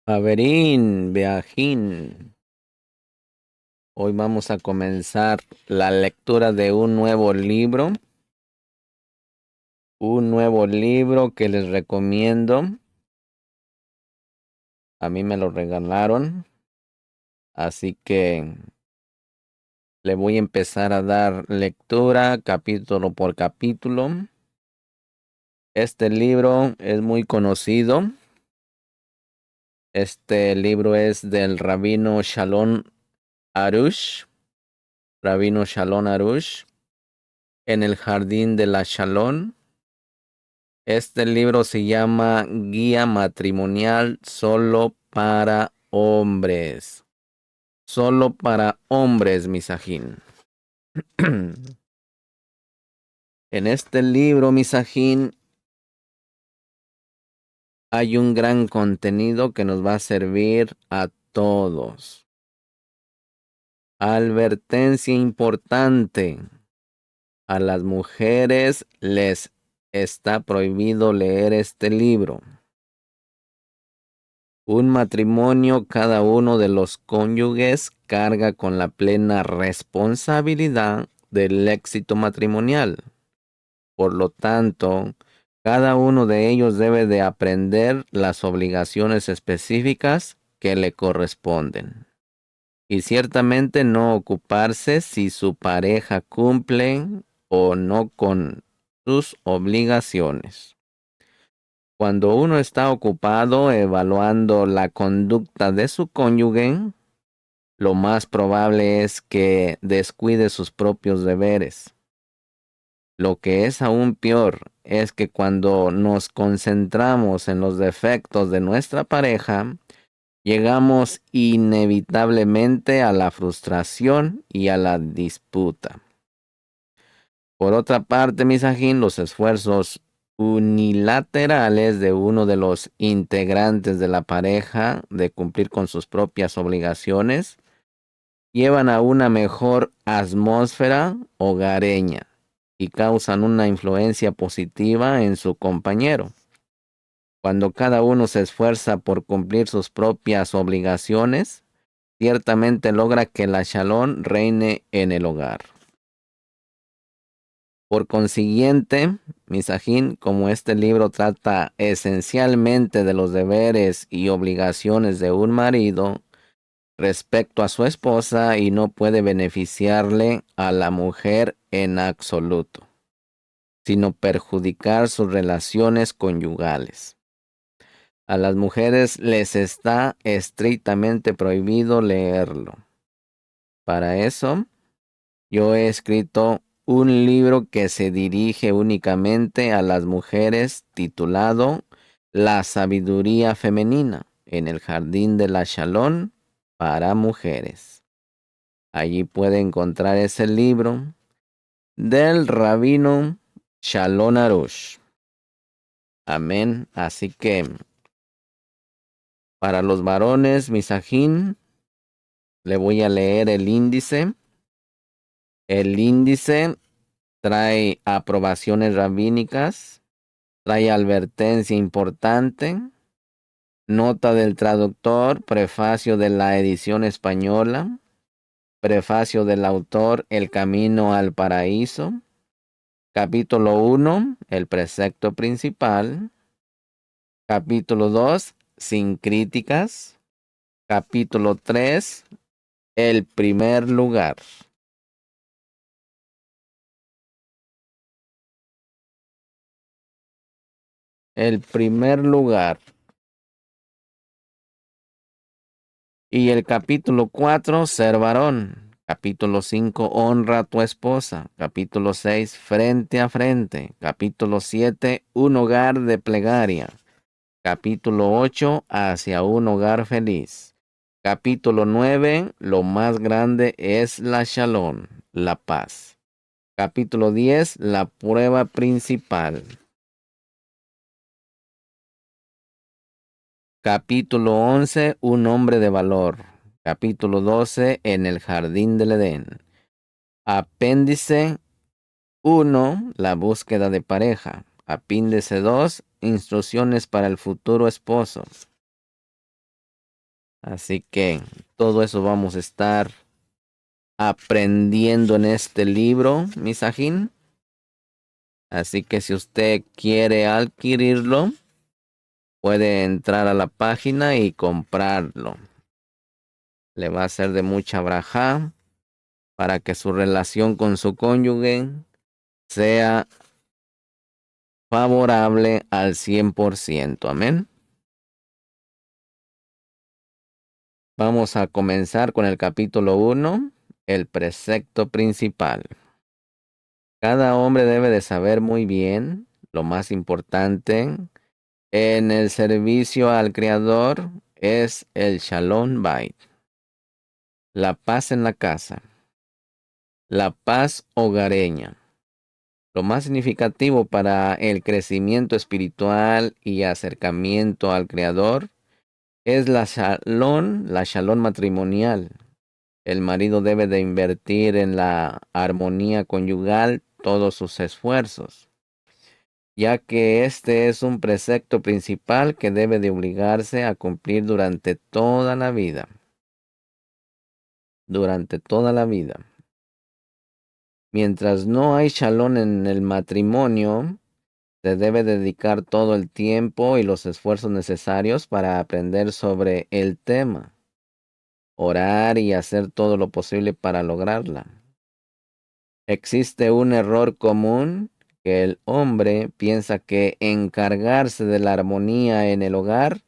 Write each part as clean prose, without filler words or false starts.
Averín, Beajín. Hoy vamos a comenzar la lectura de un nuevo libro que les recomiendo. A mí me lo regalaron, así que le voy a empezar a dar lectura capítulo por capítulo. Este libro es muy conocido. Este libro es del Rabino Shalom Arush. Rabino Shalom Arush. En el jardín de la Shalom. Este libro se llama Guía Matrimonial solo para hombres. Solo para hombres, Misajín. En este libro, Misajín, hay un gran contenido que nos va a servir a todos. Advertencia importante. A las mujeres les está prohibido leer este libro. Un matrimonio, cada uno de los cónyuges carga con la plena responsabilidad del éxito matrimonial. Por lo tanto, cada uno de ellos debe de aprender las obligaciones específicas que le corresponden. Y ciertamente no ocuparse si su pareja cumple o no con sus obligaciones. Cuando uno está ocupado evaluando la conducta de su cónyuge, lo más probable es que descuide sus propios deberes. Lo que es aún peor es que cuando nos concentramos en los defectos de nuestra pareja, llegamos inevitablemente a la frustración y a la disputa. Por otra parte, Misajín, los esfuerzos unilaterales de uno de los integrantes de la pareja de cumplir con sus propias obligaciones llevan a una mejor atmósfera hogareña y causan una influencia positiva en su compañero. Cuando cada uno se esfuerza por cumplir sus propias obligaciones, ciertamente logra que la Shalom reine en el hogar. Por consiguiente, Misajín, como este libro trata esencialmente de los deberes y obligaciones de un marido respecto a su esposa y no puede beneficiarle a la mujer en absoluto, sino perjudicar sus relaciones conyugales. A las mujeres les está estrictamente prohibido leerlo. Para eso, yo he escrito un libro que se dirige únicamente a las mujeres titulado La sabiduría femenina en el jardín de la Shalom para mujeres. Allí puede encontrar ese libro del rabino Shalom Arush. Amén. Así que para los varones, Misajín, le voy a leer el índice. El índice trae aprobaciones rabínicas, trae advertencia importante, nota del traductor, prefacio de la edición española, prefacio del autor El Camino al Paraíso, capítulo 1, el precepto principal, capítulo 2, sin críticas, capítulo 3, el primer lugar. El primer lugar. Y el capítulo 4, ser varón. Capítulo 5, honra a tu esposa. Capítulo 6, frente a frente. Capítulo 7, un hogar de plegaria. Capítulo 8, hacia un hogar feliz. Capítulo 9, lo más grande es la shalom, la paz. Capítulo 10, la prueba principal. Capítulo 11, un hombre de valor. Capítulo 12, en el jardín del Edén. Apéndice 1, la búsqueda de pareja. Apéndice 2, instrucciones para el futuro esposo. Así que todo eso vamos a estar aprendiendo en este libro, Misajín. Así que si usted quiere adquirirlo, puede entrar a la página y comprarlo. Le va a ser de mucha braja para que su relación con su cónyuge sea favorable al 100%. Amén. Vamos a comenzar con el capítulo 1, el precepto principal. Cada hombre debe de saber muy bien lo más importante en el servicio al Creador es el Shalom Bait, la paz en la casa, la paz hogareña. Lo más significativo para el crecimiento espiritual y acercamiento al Creador es la shalom matrimonial. El marido debe de invertir en la armonía conyugal todos sus esfuerzos, ya que este es un precepto principal que debe de obligarse a cumplir durante toda la vida. Durante toda la vida. Mientras no hay shalom en el matrimonio, se debe dedicar todo el tiempo y los esfuerzos necesarios para aprender sobre el tema, orar y hacer todo lo posible para lograrla. Existe un error común que el hombre piensa que encargarse de la armonía en el hogar,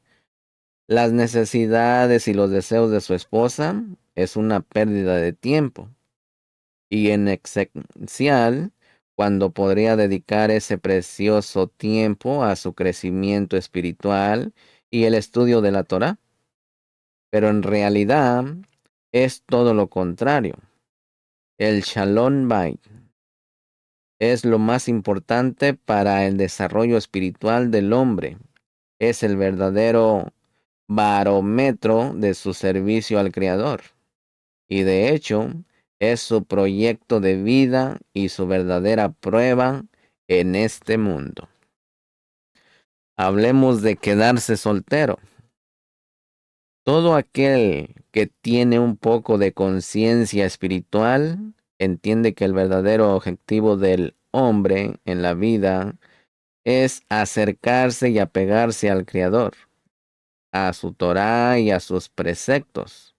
las necesidades y los deseos de su esposa es una pérdida de tiempo. Y en esencial, cuando podría dedicar ese precioso tiempo a su crecimiento espiritual y el estudio de la Torá. Pero en realidad es todo lo contrario. El Shalom Bait es lo más importante para el desarrollo espiritual del hombre. Es el verdadero barómetro de su servicio al Creador. Y de hecho, es su proyecto de vida y su verdadera prueba en este mundo. Hablemos de quedarse soltero. Todo aquel que tiene un poco de conciencia espiritual entiende que el verdadero objetivo del hombre en la vida es acercarse y apegarse al Creador, a su Torá y a sus preceptos.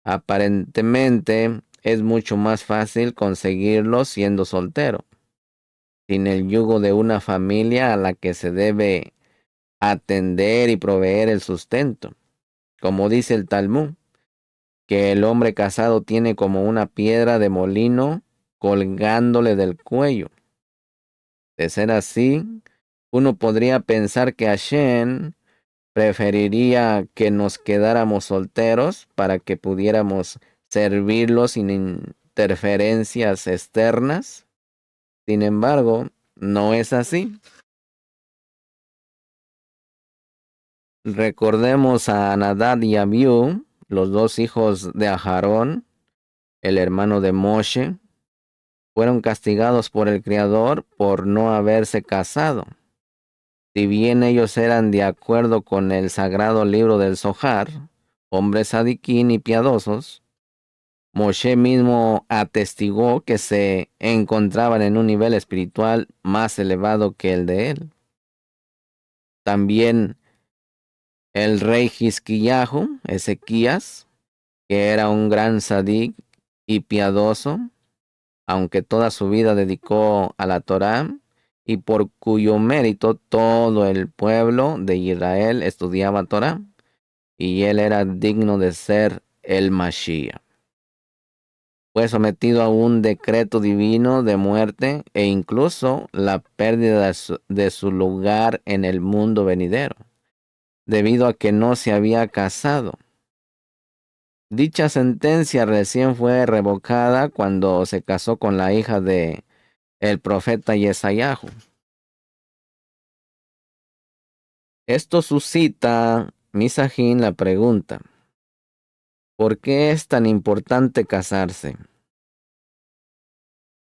Aparentemente es mucho más fácil conseguirlo siendo soltero, sin el yugo de una familia a la que se debe atender y proveer el sustento. Como dice el Talmud, que el hombre casado tiene como una piedra de molino colgándole del cuello. De ser así, uno podría pensar que Hashem preferiría que nos quedáramos solteros para que pudiéramos servirlo sin interferencias externas. Sin embargo, no es así. Recordemos a Nadab y Abiú, los dos hijos de Aharón, el hermano de Moshe, fueron castigados por el Creador por no haberse casado. Si bien ellos eran de acuerdo con el sagrado libro del Zohar, hombres sadiquín y piadosos, Moshe mismo atestigó que se encontraban en un nivel espiritual más elevado que el de él. También el rey Hizquillahu, Ezequías, que era un gran sadik y piadoso, aunque toda su vida dedicó a la Torá, y por cuyo mérito todo el pueblo de Israel estudiaba Torá, y él era digno de ser el Mashiach. Fue sometido a un decreto divino de muerte e incluso la pérdida de su lugar en el mundo venidero, debido a que no se había casado. Dicha sentencia recién fue revocada cuando se casó con la hija de el profeta Yesayahu. Esto suscita, Misajín, la pregunta: ¿por qué es tan importante casarse?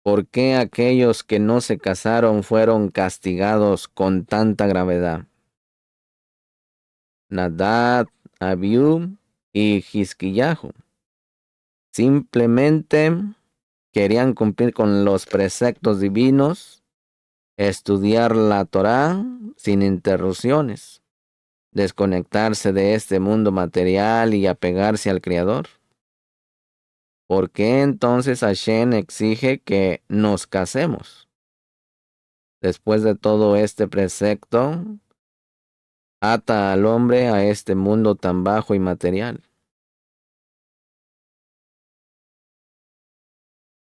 ¿Por qué aquellos que no se casaron fueron castigados con tanta gravedad? Nadab, Abiú y Jisquillahu. Simplemente querían cumplir con los preceptos divinos, estudiar la Torá sin interrupciones, desconectarse de este mundo material y apegarse al Creador. ¿Por qué entonces Hashem exige que nos casemos? Después de todo este precepto, ata al hombre a este mundo tan bajo y material.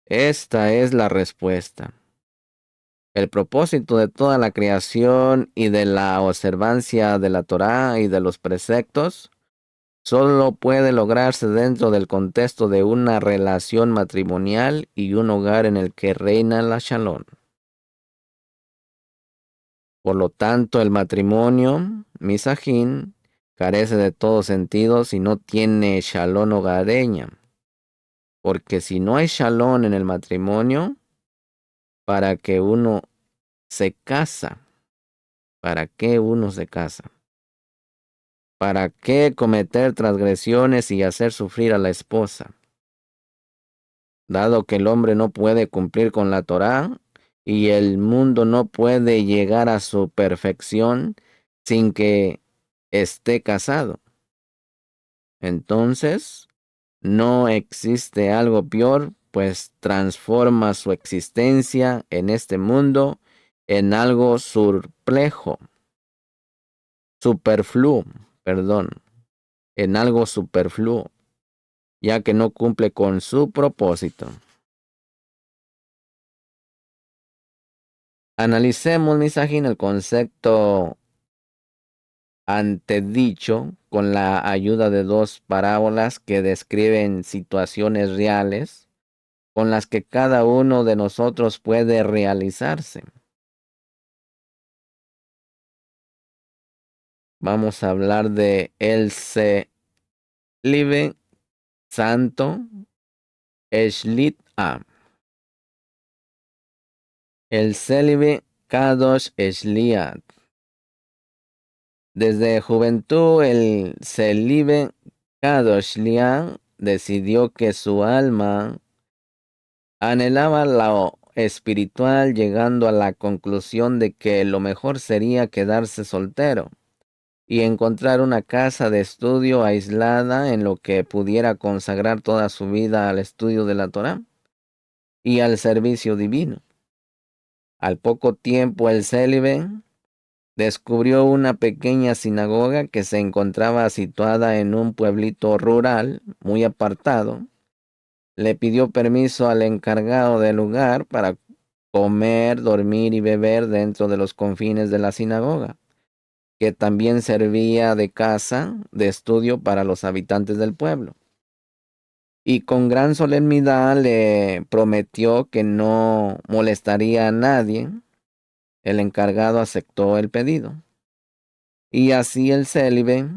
Esta es la respuesta. El propósito de toda la creación y de la observancia de la Torá y de los preceptos solo puede lograrse dentro del contexto de una relación matrimonial y un hogar en el que reina la Shalom. Por lo tanto, el matrimonio, misajín, carece de todo sentido si no tiene Shalom hogareña. Porque si no hay Shalom en el matrimonio, ¿para qué uno se casa? ¿Para qué uno se casa? ¿Para qué cometer transgresiones y hacer sufrir a la esposa? Dado que el hombre no puede cumplir con la Torá y el mundo no puede llegar a su perfección sin que esté casado. Entonces, no existe algo peor, pues transforma su existencia en este mundo en algo superfluo, en algo superfluo, ya que no cumple con su propósito. Analicemos, misajín, el concepto antedicho con la ayuda de dos parábolas que describen situaciones reales con las que cada uno de nosotros puede realizarse. Vamos a hablar de el célibe santo Eshlit A. El célibe Kadosh Eshliat. Desde juventud, el célibe Kadosh Lian decidió que su alma anhelaba lo espiritual, llegando a la conclusión de que lo mejor sería quedarse soltero y encontrar una casa de estudio aislada en lo que pudiera consagrar toda su vida al estudio de la Torá y al servicio divino. Al poco tiempo el célibe descubrió una pequeña sinagoga que se encontraba situada en un pueblito rural muy apartado. Le pidió permiso al encargado del lugar para comer, dormir y beber dentro de los confines de la sinagoga, que también servía de casa de estudio para los habitantes del pueblo. Y con gran solemnidad le prometió que no molestaría a nadie. El encargado aceptó el pedido. Y así el célibe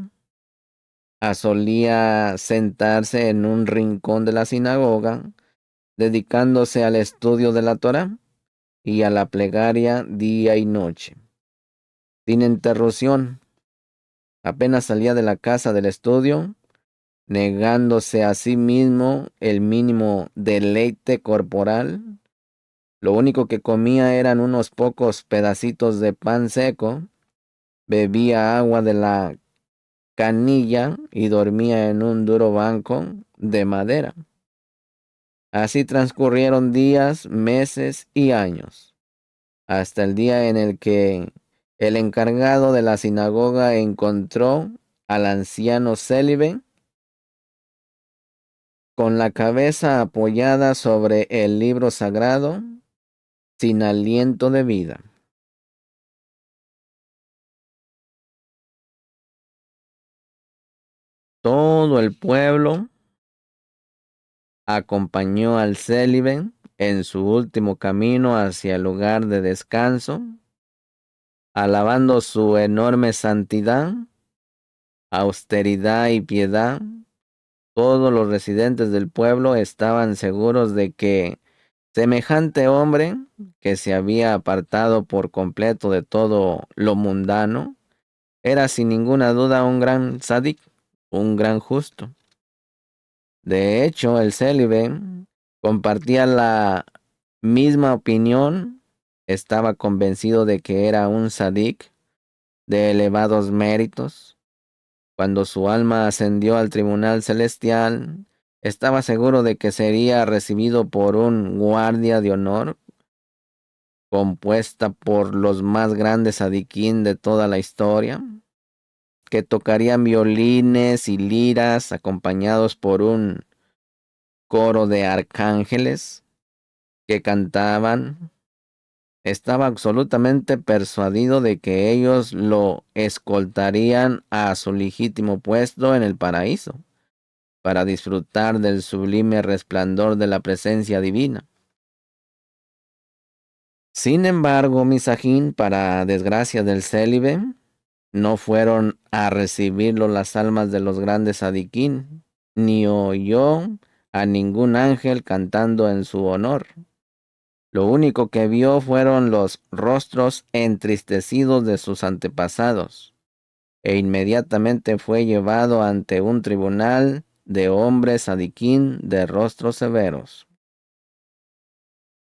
solía sentarse en un rincón de la sinagoga, dedicándose al estudio de la Torá y a la plegaria día y noche, sin interrupción. Apenas salía de la casa del estudio, negándose a sí mismo el mínimo deleite corporal. Lo único que comía eran unos pocos pedacitos de pan seco, bebía agua de la canilla y dormía en un duro banco de madera. Así transcurrieron días, meses y años, hasta el día en el que el encargado de la sinagoga encontró al anciano célibe con la cabeza apoyada sobre el libro sagrado, sin aliento de vida. Todo el pueblo acompañó al célibe en su último camino hacia el lugar de descanso, alabando su enorme santidad, austeridad y piedad. Todos los residentes del pueblo estaban seguros de que semejante hombre, que se había apartado por completo de todo lo mundano, era sin ninguna duda un gran sádic, un gran justo. De hecho, el célibe compartía la misma opinión, estaba convencido de que era un sadik de elevados méritos. Cuando su alma ascendió al tribunal celestial, estaba seguro de que sería recibido por un guardia de honor compuesta por los más grandes sadiquín de toda la historia, que tocarían violines y liras acompañados por un coro de arcángeles que cantaban. Estaba absolutamente persuadido de que ellos lo escoltarían a su legítimo puesto en el paraíso, para disfrutar del sublime resplandor de la presencia divina. Sin embargo, Misajín, para desgracia del célibe, no fueron a recibirlo las almas de los grandes sadiquín, ni oyó a ningún ángel cantando en su honor. Lo único que vio fueron los rostros entristecidos de sus antepasados, e inmediatamente fue llevado ante un tribunal de hombres sadiquín de rostros severos.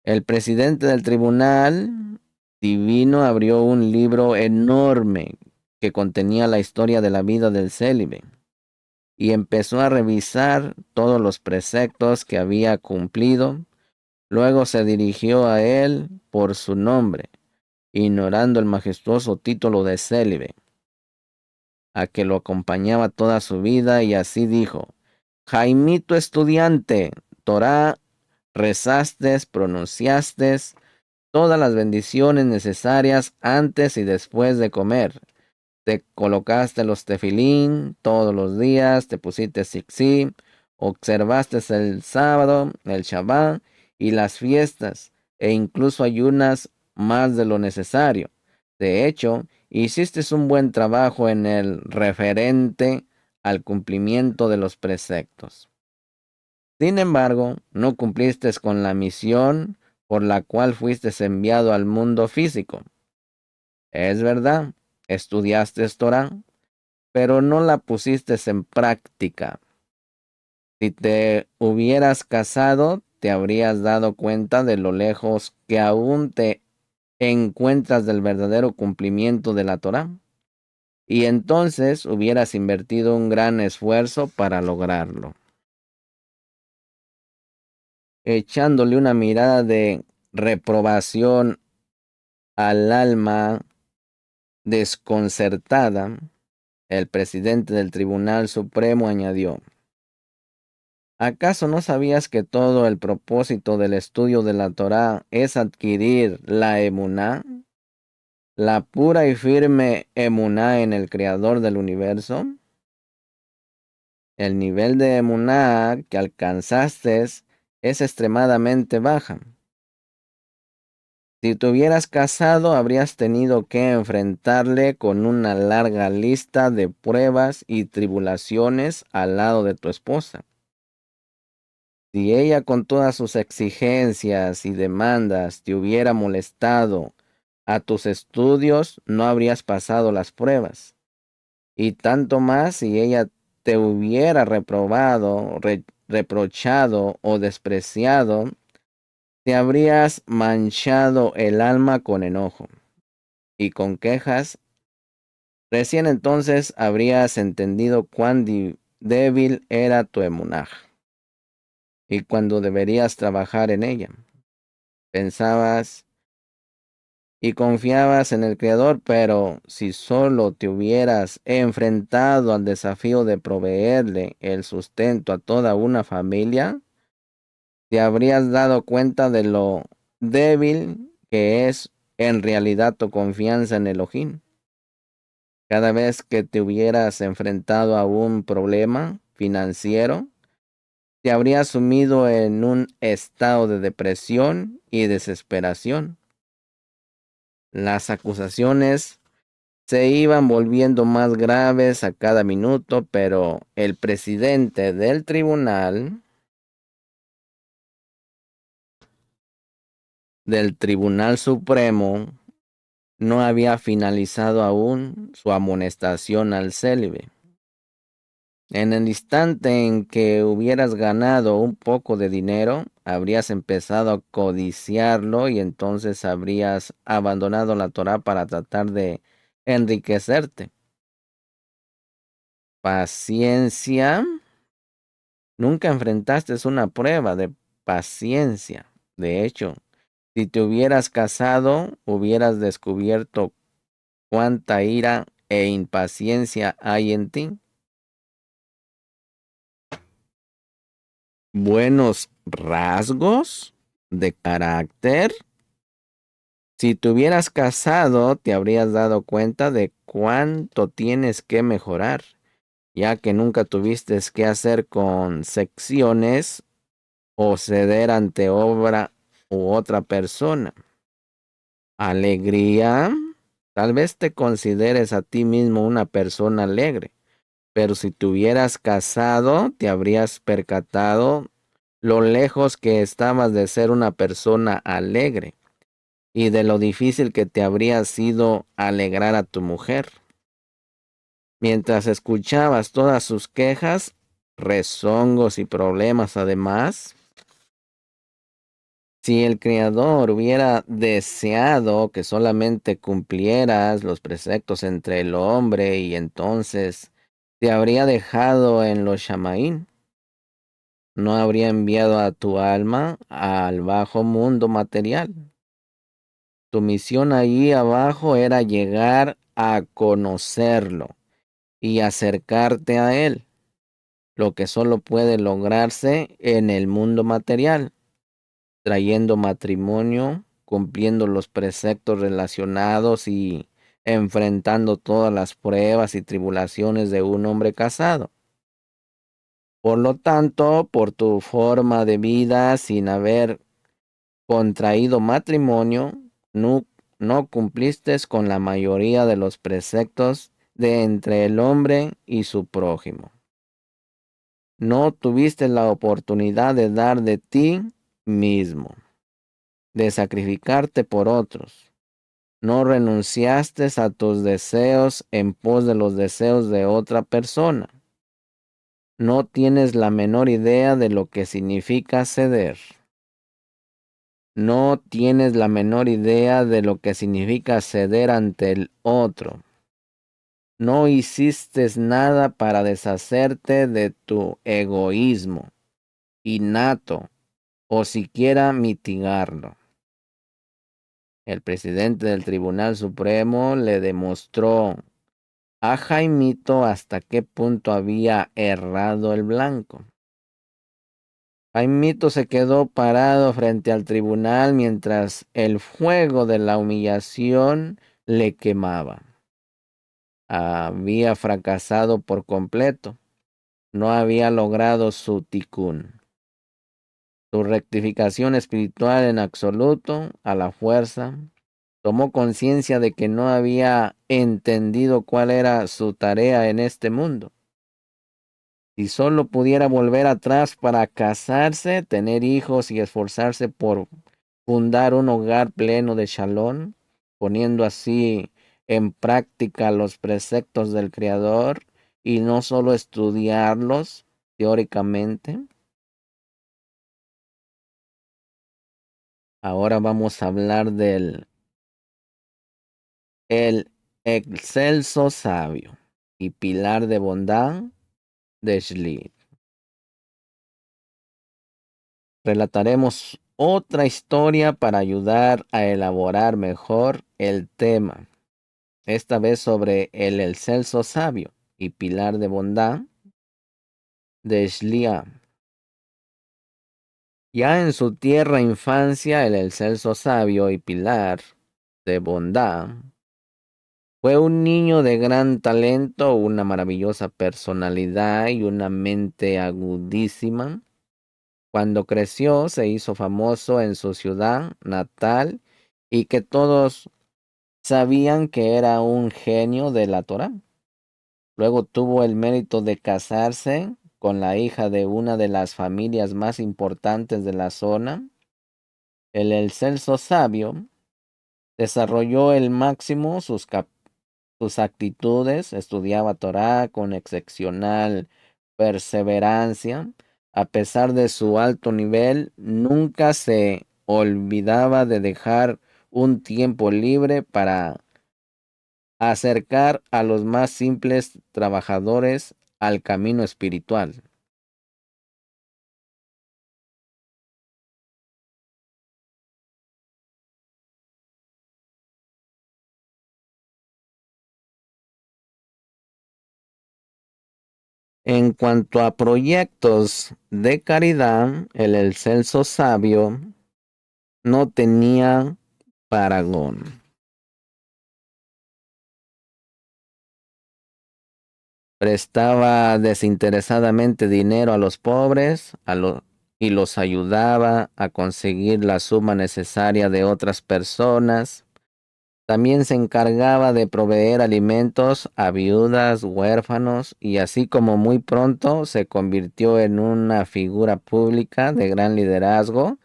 El presidente del tribunal divino abrió un libro enorme que contenía la historia de la vida del célibe y empezó a revisar todos los preceptos que había cumplido. Luego se dirigió a él por su nombre, ignorando el majestuoso título de célibe, a que lo acompañaba toda su vida, y así dijo: Jaimito estudiante, Torá, rezaste, pronunciaste todas las bendiciones necesarias antes y después de comer. Te colocaste los tefilín todos los días, te pusiste zikzí, observaste el sábado, el Shabbat y las fiestas, e incluso ayunas más de lo necesario. De hecho, hiciste un buen trabajo en el referente al cumplimiento de los preceptos. Sin embargo, no cumpliste con la misión por la cual fuiste enviado al mundo físico. Es verdad, estudiaste Torah, pero no la pusiste en práctica. Si te hubieras casado, te habrías dado cuenta de lo lejos que aún te encuentras del verdadero cumplimiento de la Torah, y entonces hubieras invertido un gran esfuerzo para lograrlo. Echándole una mirada de reprobación al alma desconcertada, el presidente del Tribunal Supremo añadió: ¿Acaso no sabías que todo el propósito del estudio de la Torá es adquirir la emuná, la pura y firme emuná en el Creador del universo? El nivel de emuná que alcanzaste es extremadamente baja. Si te hubieras casado, habrías tenido que enfrentarle con una larga lista de pruebas y tribulaciones al lado de tu esposa. Si ella, con todas sus exigencias y demandas, te hubiera molestado a tus estudios, no habrías pasado las pruebas. Y tanto más si ella te hubiera reprobado, reprochado o despreciado, te habrías manchado el alma con enojo y con quejas. Recién entonces habrías entendido cuán débil era tu emunaj y cuándo deberías trabajar en ella. Pensabas y confiabas en el Creador, pero si solo te hubieras enfrentado al desafío de proveerle el sustento a toda una familia, te habrías dado cuenta de lo débil que es en realidad tu confianza en Elohim. Cada vez que te hubieras enfrentado a un problema financiero, te habrías sumido en un estado de depresión y desesperación. Las acusaciones se iban volviendo más graves a cada minuto, pero el presidente del Tribunal Supremo, no había finalizado aún su amonestación al célibe. En el instante en que hubieras ganado un poco de dinero, habrías empezado a codiciarlo y entonces habrías abandonado la Torá para tratar de enriquecerte. Paciencia. Nunca enfrentaste una prueba de paciencia. De hecho, si te hubieras casado, hubieras descubierto cuánta ira e impaciencia hay en ti. Buenos rasgos de carácter. Si te hubieras casado, te habrías dado cuenta de cuánto tienes que mejorar, ya que nunca tuviste que hacer concesiones o ceder ante obra u otra persona. Alegría. Tal vez te consideres a ti mismo una persona alegre, pero si te hubieras casado, te habrías percatado lo lejos que estabas de ser una persona alegre y de lo difícil que te habría sido alegrar a tu mujer. Mientras escuchabas todas sus quejas, rezongos y problemas además, si el Creador hubiera deseado que solamente cumplieras los preceptos entre el hombre y entonces te habría dejado en los Shamaín, no habría enviado a tu alma al bajo mundo material. Tu misión allí abajo era llegar a conocerlo y acercarte a él, lo que solo puede lograrse en el mundo material, trayendo matrimonio, cumpliendo los preceptos relacionados y enfrentando todas las pruebas y tribulaciones de un hombre casado. Por lo tanto, por tu forma de vida sin haber contraído matrimonio, no cumpliste con la mayoría de los preceptos de entre el hombre y su prójimo. No tuviste la oportunidad de dar de ti mismo, de sacrificarte por otros. No renunciaste a tus deseos en pos de los deseos de otra persona. No tienes la menor idea de lo que significa ceder. No tienes la menor idea de lo que significa ceder ante el otro. No hiciste nada para deshacerte de tu egoísmo innato o siquiera mitigarlo. El presidente del Tribunal Supremo le demostró a Jaimito hasta qué punto había errado el blanco. Jaimito se quedó parado frente al tribunal mientras el fuego de la humillación le quemaba. Había fracasado por completo. No había logrado su ticún, su rectificación espiritual en absoluto, a la fuerza. Tomó conciencia de que no había entendido cuál era su tarea en este mundo. Si solo pudiera volver atrás para casarse, tener hijos y esforzarse por fundar un hogar pleno de shalom, poniendo así en práctica los preceptos del Creador y no solo estudiarlos teóricamente. Ahora vamos a hablar del el excelso sabio y pilar de bondad de Shlit. Relataremos otra historia para ayudar a elaborar mejor el tema, esta vez sobre el excelso sabio y pilar de bondad de Shlia. Ya en su tierna infancia, el excelso sabio y pilar de bondad fue un niño de gran talento, una maravillosa personalidad y una mente agudísima. Cuando creció, se hizo famoso en su ciudad natal y que todos sabían que era un genio de la Torá. Luego tuvo el mérito de casarse con la hija de una de las familias más importantes de la zona. El excelso sabio desarrolló el máximo sus actitudes, estudiaba Torá con excepcional perseverancia, a pesar de su alto nivel, nunca se olvidaba de dejar un tiempo libre para acercar a los más simples trabajadores al camino espiritual. En cuanto a proyectos de caridad, el excelso sabio no tenía parangón. Prestaba desinteresadamente dinero a los pobres y los ayudaba a conseguir la suma necesaria de otras personas. También se encargaba de proveer alimentos a viudas, huérfanos, y así como muy pronto se convirtió en una figura pública de gran liderazgo,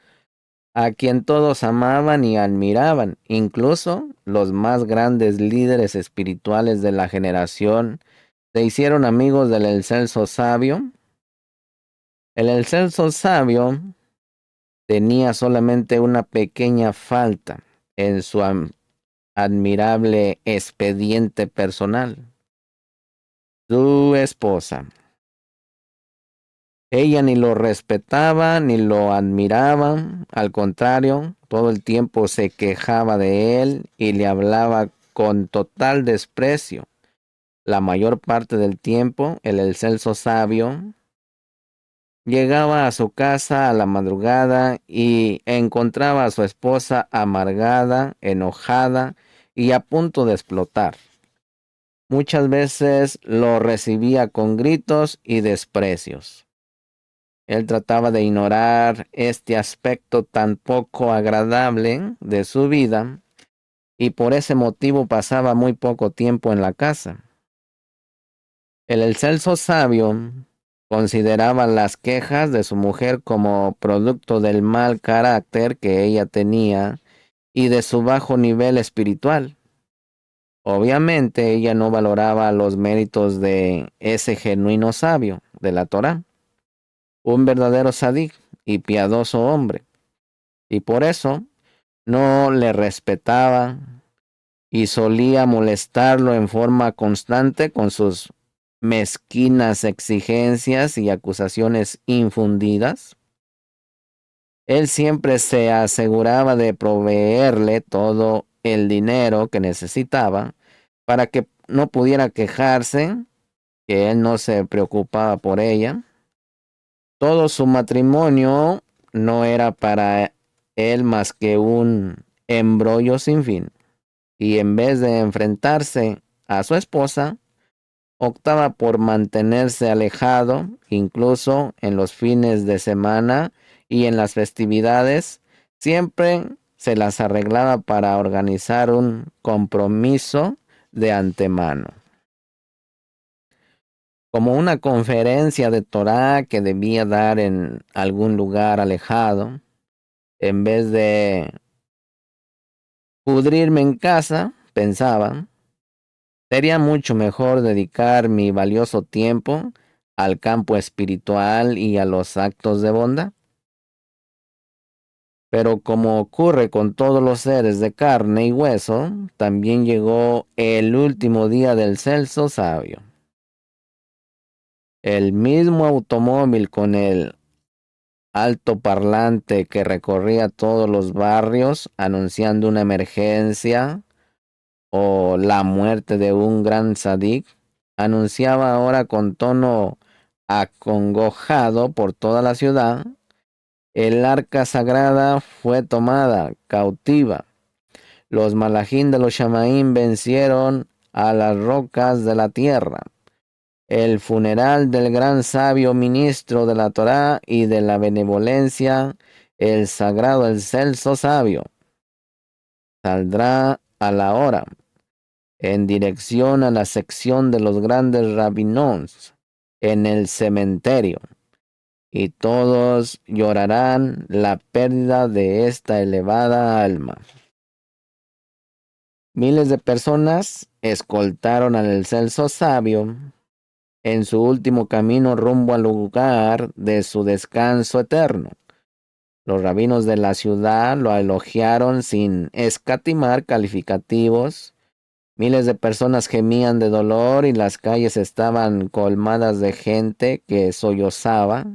a quien todos amaban y admiraban, incluso los más grandes líderes espirituales de la generación se hicieron amigos del excelso sabio. El excelso sabio tenía solamente una pequeña falta en su admirable expediente personal: su esposa. Ella ni lo respetaba ni lo admiraba, al contrario, todo el tiempo se quejaba de él y le hablaba con total desprecio. La mayor parte del tiempo, el excelso sabio llegaba a su casa a la madrugada y encontraba a su esposa amargada, enojada y a punto de explotar. Muchas veces lo recibía con gritos y desprecios. Él trataba de ignorar este aspecto tan poco agradable de su vida y por ese motivo pasaba muy poco tiempo en la casa. El excelso sabio consideraba las quejas de su mujer como producto del mal carácter que ella tenía y de su bajo nivel espiritual. Obviamente ella no valoraba los méritos de ese genuino sabio de la Torá, un verdadero sadik y piadoso hombre, y por eso no le respetaba y solía molestarlo en forma constante con sus mezquinas exigencias y acusaciones infundidas. Él siempre se aseguraba de proveerle todo el dinero que necesitaba para que no pudiera quejarse, que él no se preocupaba por ella. Todo su matrimonio no era para él más que un embrollo sin fin, y en vez de enfrentarse a su esposa, optaba por mantenerse alejado, incluso en los fines de semana y en las festividades. Siempre se las arreglaba para organizar un compromiso de antemano, como una conferencia de Torá que debía dar en algún lugar alejado. En vez de pudrirme en casa, pensaba, sería mucho mejor dedicar mi valioso tiempo al campo espiritual y a los actos de bondad. Pero como ocurre con todos los seres de carne y hueso, también llegó el último día del Celso sabio. El mismo automóvil con el altoparlante que recorría todos los barrios anunciando una emergencia o la muerte de un gran sadik, anunciaba ahora con tono acongojado por toda la ciudad: el arca sagrada fue tomada cautiva. Los malajín de los Shamaín vencieron a las rocas de la tierra. El funeral del gran sabio ministro de la Torá y de la benevolencia, el sagrado excelso sabio, saldrá a la hora, en dirección a la sección de los grandes rabinós, en el cementerio, y todos llorarán la pérdida de esta elevada alma. Miles de personas escoltaron al excelso sabio en su último camino rumbo al lugar de su descanso eterno. Los rabinos de la ciudad lo elogiaron sin escatimar calificativos. Miles de personas gemían de dolor y las calles estaban colmadas de gente que sollozaba.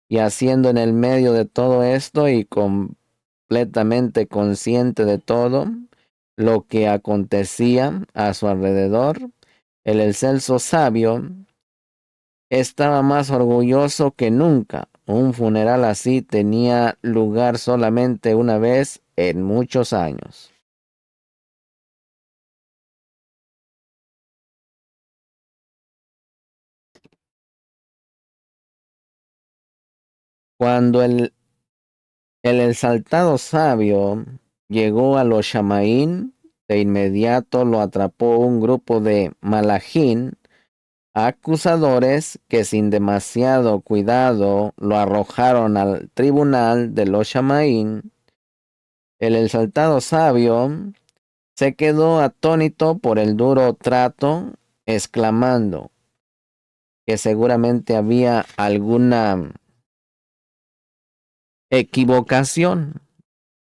Y haciendo en el medio de todo esto y completamente consciente de todo lo que acontecía a su alrededor, el excelso sabio estaba más orgulloso que nunca. Un funeral así tenía lugar solamente una vez en muchos años. Cuando el exaltado sabio llegó a los Shamaín, de inmediato lo atrapó un grupo de malajín, acusadores que sin demasiado cuidado lo arrojaron al tribunal de los Shamaín. El exaltado sabio se quedó atónito por el duro trato, exclamando que seguramente había alguna equivocación.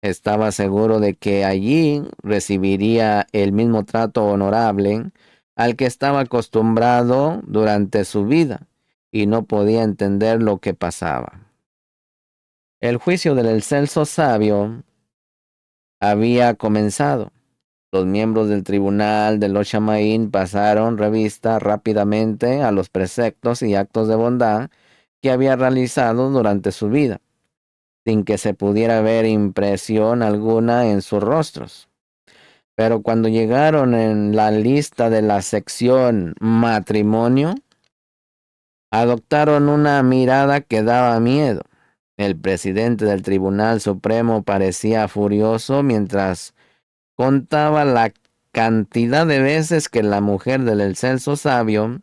Estaba seguro de que allí recibiría el mismo trato honorable al que estaba acostumbrado durante su vida, y no podía entender lo que pasaba. El juicio del excelso sabio había comenzado. Los miembros del tribunal de los Shamaín pasaron revista rápidamente a los preceptos y actos de bondad que había realizado durante su vida, sin que se pudiera ver impresión alguna en sus rostros. Pero cuando llegaron en la lista de la sección matrimonio, adoptaron una mirada que daba miedo. El presidente del Tribunal Supremo parecía furioso mientras contaba la cantidad de veces que la mujer del excelso sabio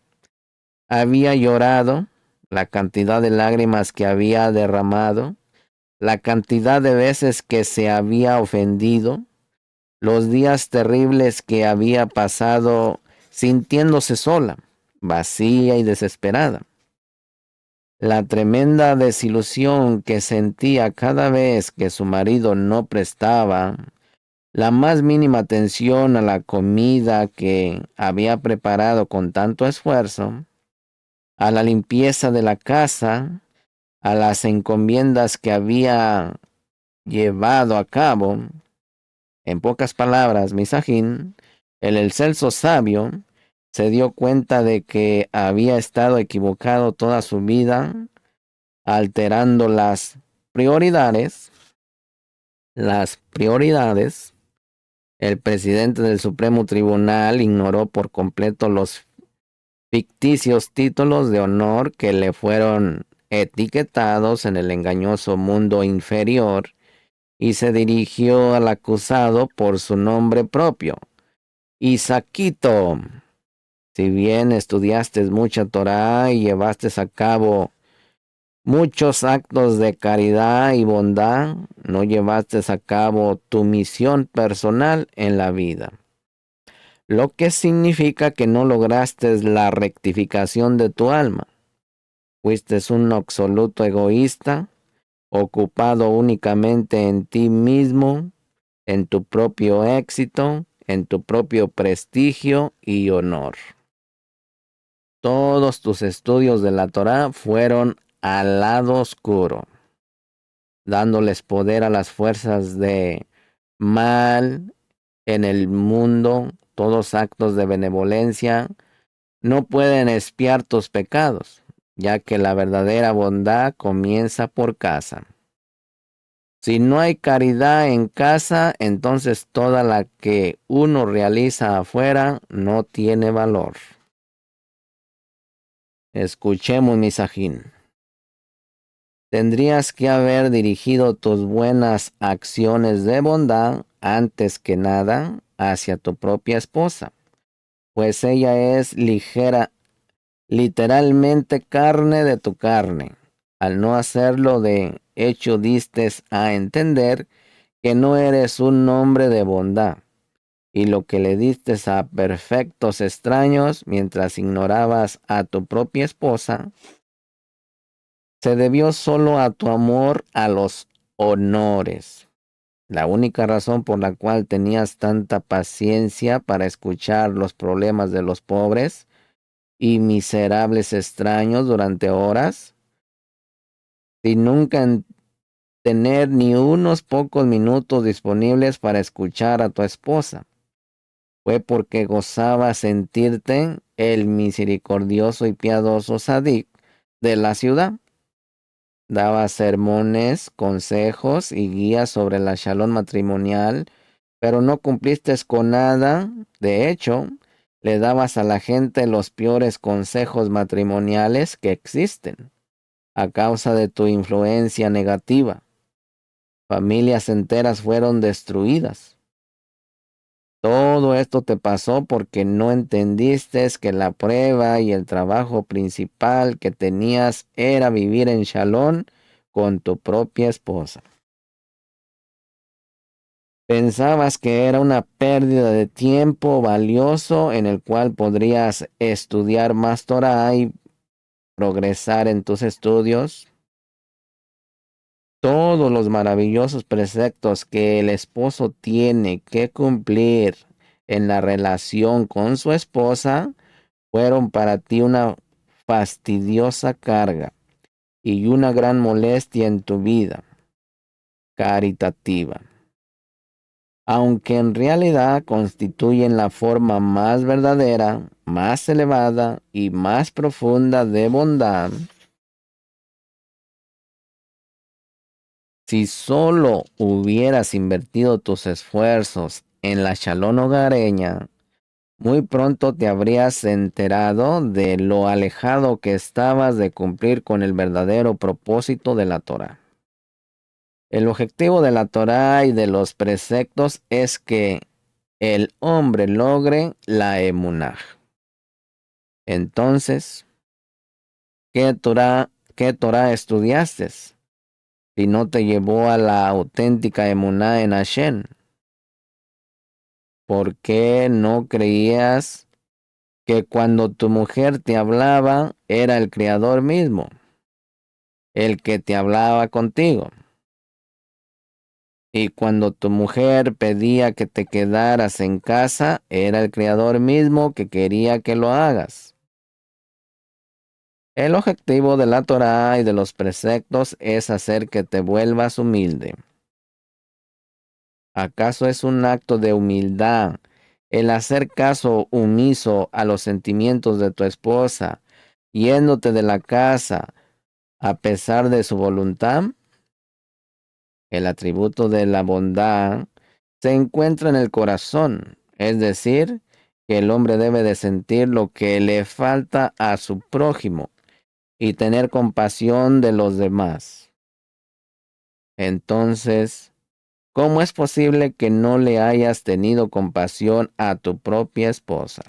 había llorado, la cantidad de lágrimas que había derramado, la cantidad de veces que se había ofendido, los días terribles que había pasado sintiéndose sola, vacía y desesperada. La tremenda desilusión que sentía cada vez que su marido no prestaba la más mínima atención a la comida que había preparado con tanto esfuerzo, a la limpieza de la casa, a las encomiendas que había llevado a cabo. En pocas palabras, Misajín, el excelso sabio, se dio cuenta de que había estado equivocado toda su vida, alterando prioridades, las prioridades. El presidente del Supremo Tribunal ignoró por completo los ficticios títulos de honor que le fueron etiquetados en el engañoso mundo inferior y se dirigió al acusado por su nombre propio. Isaquito, si bien estudiaste mucha Torá y llevaste a cabo muchos actos de caridad y bondad, no llevaste a cabo tu misión personal en la vida, lo que significa que no lograste la rectificación de tu alma. Fuiste un absoluto egoísta, ocupado únicamente en ti mismo, en tu propio éxito, en tu propio prestigio y honor. Todos tus estudios de la Torá fueron al lado oscuro, dándoles poder a las fuerzas de mal en el mundo. Todos actos de benevolencia no pueden expiar tus pecados, ya que la verdadera bondad comienza por casa. Si no hay caridad en casa, entonces toda la que uno realiza afuera no tiene valor. Escuchemos, Misajín. Tendrías que haber dirigido tus buenas acciones de bondad antes que nada hacia tu propia esposa, pues ella es literalmente carne de tu carne. Al no hacerlo, de hecho diste a entender que no eres un hombre de bondad. y lo que le diste a perfectos extraños mientras ignorabas a tu propia esposa, se debió solo a tu amor a los honores. La única razón por la cual tenías tanta paciencia para escuchar los problemas de los pobres y miserables extraños durante horas, sin nunca tener ni unos pocos minutos disponibles para escuchar a tu esposa, fue porque gozaba sentirte el misericordioso y piadoso Sadik de la ciudad. Daba sermones, consejos y guías sobre la shalom matrimonial, pero no cumpliste con nada. De hecho, le dabas a la gente los peores consejos matrimoniales que existen a causa de tu influencia negativa. Familias enteras fueron destruidas. Todo esto te pasó porque no entendiste que la prueba y el trabajo principal que tenías era vivir en shalom con tu propia esposa. Pensabas que era una pérdida de tiempo valioso en el cual podrías estudiar más Torah y progresar en tus estudios. Todos los maravillosos preceptos que el esposo tiene que cumplir en la relación con su esposa fueron para ti una fastidiosa carga y una gran molestia en tu vida caritativa, aunque en realidad constituyen la forma más verdadera, más elevada y más profunda de bondad. Si solo hubieras invertido tus esfuerzos en la shalom hogareña, muy pronto te habrías enterado de lo alejado que estabas de cumplir con el verdadero propósito de la Torá. El objetivo de la Torá y de los preceptos es que el hombre logre la emunah. Entonces, qué Torá estudiaste si no te llevó a la auténtica emuná en Hashem? ¿Por qué no creías que cuando tu mujer te hablaba era el Creador mismo, el que te hablaba contigo? Y cuando tu mujer pedía que te quedaras en casa, era el Creador mismo que quería que lo hagas. El objetivo de la Torá y de los preceptos es hacer que te vuelvas humilde. ¿Acaso es un acto de humildad el hacer caso omiso a los sentimientos de tu esposa, yéndote de la casa a pesar de su voluntad? El atributo de la bondad se encuentra en el corazón, es decir, que el hombre debe de sentir lo que le falta a su prójimo y tener compasión de los demás. Entonces, ¿cómo es posible que no le hayas tenido compasión a tu propia esposa?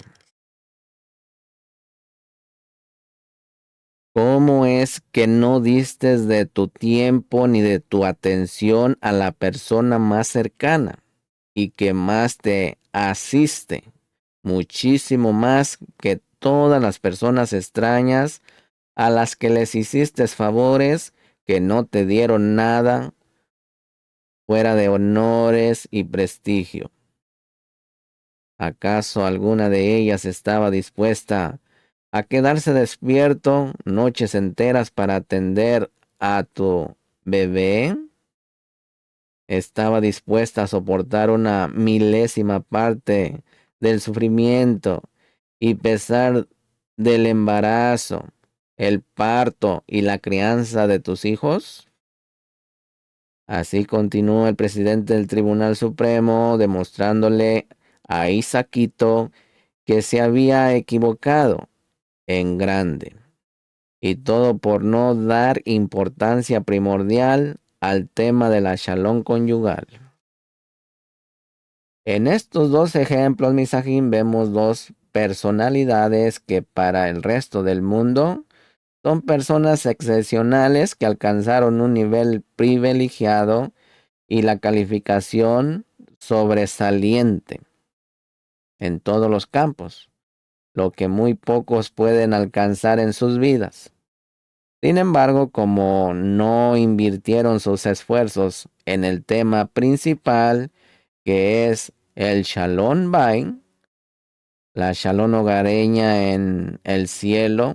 ¿Cómo es que no diste de tu tiempo ni de tu atención a la persona más cercana y que más te asiste, muchísimo más que todas las personas extrañas a las que les hiciste favores que no te dieron nada fuera de honores y prestigio? ¿Acaso alguna de ellas estaba dispuesta a quedarse despierto noches enteras para atender a tu bebé? ¿Estaba dispuesta a soportar una milésima parte del sufrimiento y pesar del embarazo, el parto y la crianza de tus hijos? Así continuó el presidente del Tribunal Supremo, demostrándole a Isaquito que se había equivocado en grande, y todo por no dar importancia primordial al tema de la shalom conyugal. En estos dos ejemplos, Misajín, vemos dos personalidades que para el resto del mundo son personas excepcionales que alcanzaron un nivel privilegiado y la calificación sobresaliente. en todos los campos, lo que muy pocos pueden alcanzar en sus vidas. Sin embargo, como no invirtieron sus esfuerzos en el tema principal, que es el Shalom Bay, la Shalom hogareña en el cielo,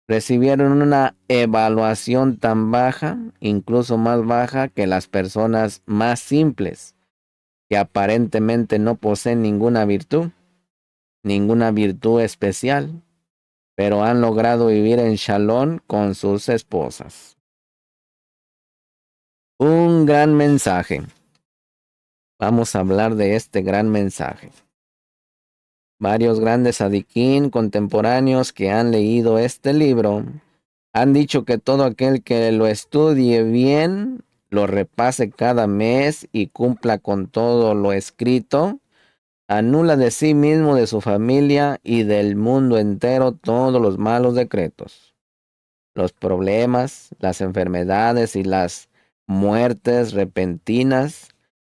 recibieron una evaluación tan baja, incluso más baja que las personas más simples, que aparentemente no poseen ninguna virtud especial, pero han logrado vivir en Shalom con sus esposas. Un gran mensaje. Vamos a hablar de este gran mensaje. Varios grandes adiquín contemporáneos que han leído este libro han dicho que todo aquel que lo estudie bien, lo repase cada mes y cumpla con todo lo escrito, anula de sí mismo, de su familia y del mundo entero todos los malos decretos, los problemas, las enfermedades y las muertes repentinas,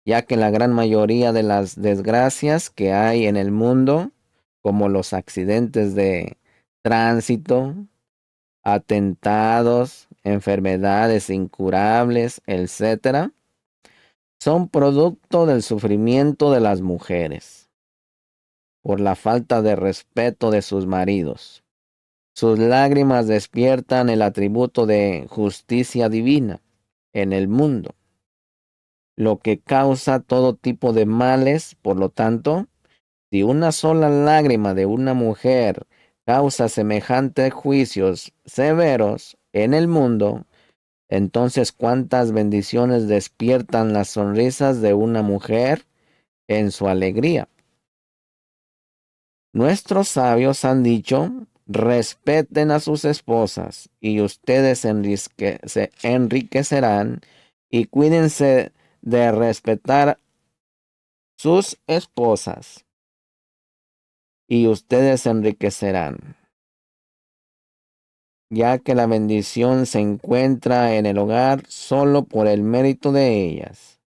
ya que la gran mayoría de las desgracias que hay en el mundo, como los accidentes de tránsito, atentados, enfermedades incurables, etcétera, son producto del sufrimiento de las mujeres por la falta de respeto de sus maridos. Sus lágrimas despiertan el atributo de justicia divina en el mundo, lo que causa todo tipo de males. Por lo tanto, si una sola lágrima de una mujer causa semejantes juicios severos en el mundo, entonces cuántas bendiciones despiertan las sonrisas de una mujer en su alegría. Nuestros sabios han dicho: respeten a sus esposas y ustedes se enriquecerán, y cuídense de respetar sus esposas y ustedes se enriquecerán, ya que la bendición se encuentra en el hogar solo por el mérito de ellas.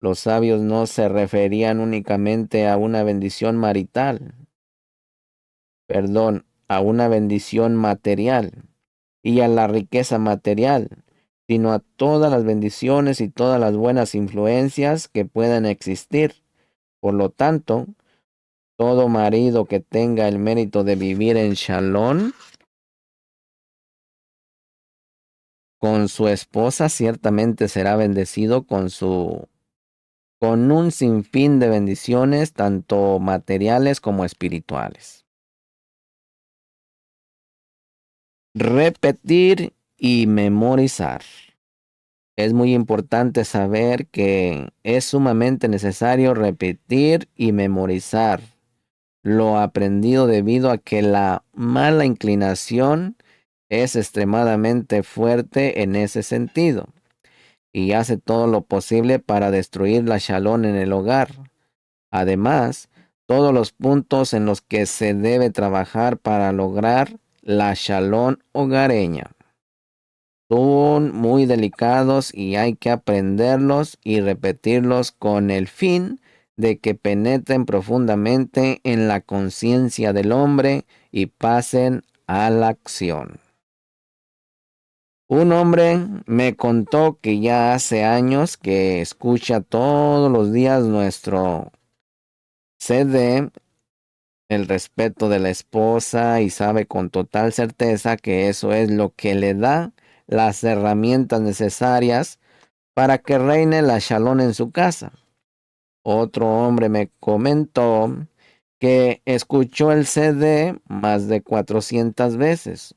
Los sabios no se referían únicamente a una bendición marital, a una bendición material y a la riqueza material, sino a todas las bendiciones y todas las buenas influencias que puedan existir. Por lo tanto, todo marido que tenga el mérito de vivir en Shalom con su esposa ciertamente será bendecido con un sinfín de bendiciones, tanto materiales como espirituales. Repetir y memorizar. Es muy importante saber que es sumamente necesario repetir y memorizar lo aprendido, debido a que la mala inclinación es extremadamente fuerte en ese sentido y hace todo lo posible para destruir la Shalom en el hogar. Además, todos los puntos en los que se debe trabajar para lograr la Shalom hogareña son muy delicados y hay que aprenderlos y repetirlos con el fin de que penetren profundamente en la conciencia del hombre y pasen a la acción. Un hombre me contó que ya hace años que escucha todos los días nuestro CD, el respeto de la esposa, y sabe con total certeza que eso es lo que le da las herramientas necesarias para que reine la Shalom en su casa. Otro hombre me comentó que escuchó el CD más de 400 veces.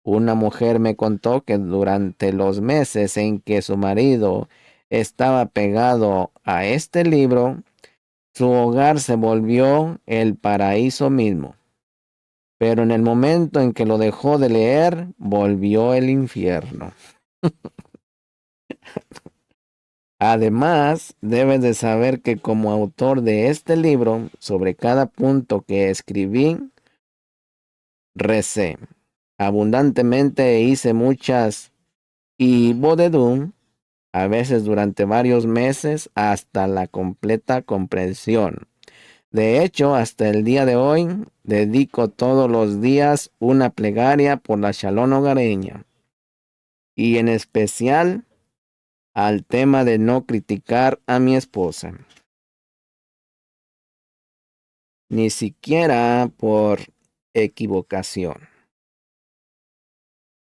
Una mujer me contó que durante los meses en que su marido estaba pegado a este libro, su hogar se volvió el paraíso mismo. Pero en el momento en que lo dejó de leer, volvió el infierno. Además, debes de saber que como autor de este libro, sobre cada punto que escribí, recé abundantemente e hice muchas y bodedum, a veces durante varios meses, hasta la completa comprensión. De hecho, hasta el día de hoy, dedico todos los días una plegaria por la Shalom hogareña y en especial al tema de no criticar a mi esposa, ni siquiera por equivocación.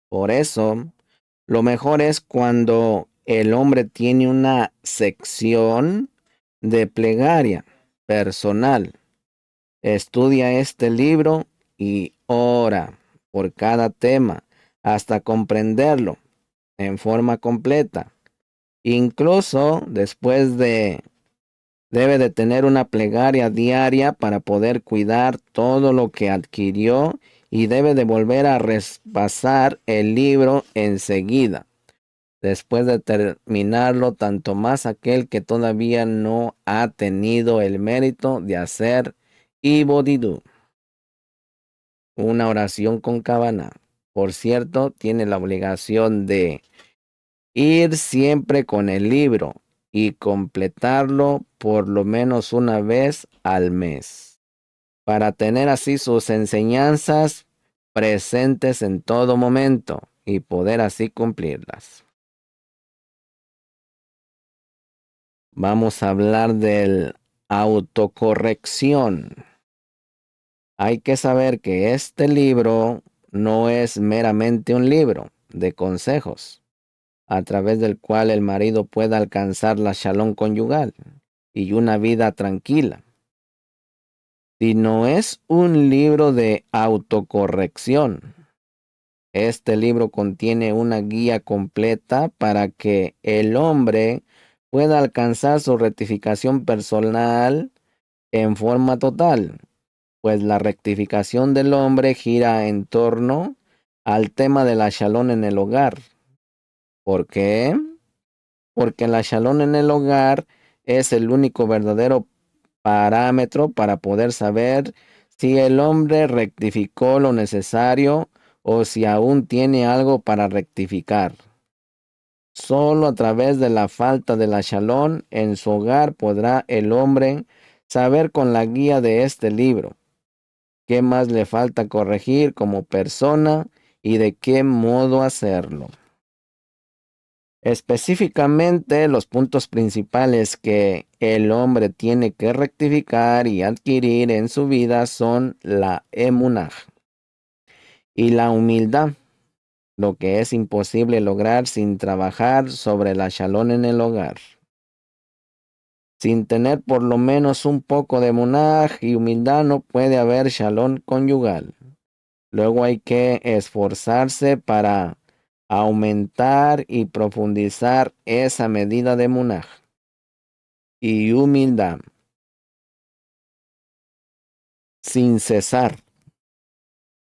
Por eso, lo mejor es cuando el hombre tiene una sección de plegaria personal. Estudia este libro y ora por cada tema hasta comprenderlo en forma completa. Incluso debe de tener una plegaria diaria para poder cuidar todo lo que adquirió y debe de volver a repasar el libro enseguida. Después de terminarlo, tanto más aquel que todavía no ha tenido el mérito de hacer Ibodidú, una oración con cabana. Por cierto, tiene la obligación de ir siempre con el libro y completarlo por lo menos una vez al mes, para tener así sus enseñanzas presentes en todo momento y poder así cumplirlas. Vamos a hablar del autocorrección. Hay que saber que este libro no es meramente un libro de consejos, a través del cual el marido pueda alcanzar la shalom conyugal y una vida tranquila, sino es un libro de autocorrección. Este libro contiene una guía completa para que el hombre pueda alcanzar su rectificación personal en forma total, pues la rectificación del hombre gira en torno al tema de la shalom en el hogar. ¿Por qué? Porque la shalom en el hogar es el único verdadero parámetro para poder saber si el hombre rectificó lo necesario o si aún tiene algo para rectificar. Solo a través de la falta de la shalom en su hogar podrá el hombre saber con la guía de este libro qué más le falta corregir como persona y de qué modo hacerlo. Específicamente, los puntos principales que el hombre tiene que rectificar y adquirir en su vida son la emunah y la humildad, lo que es imposible lograr sin trabajar sobre la shalom en el hogar. Sin tener por lo menos un poco de emunah y humildad no puede haber shalom conyugal. Luego hay que esforzarse para aumentar y profundizar esa medida de emunah y humildad sin cesar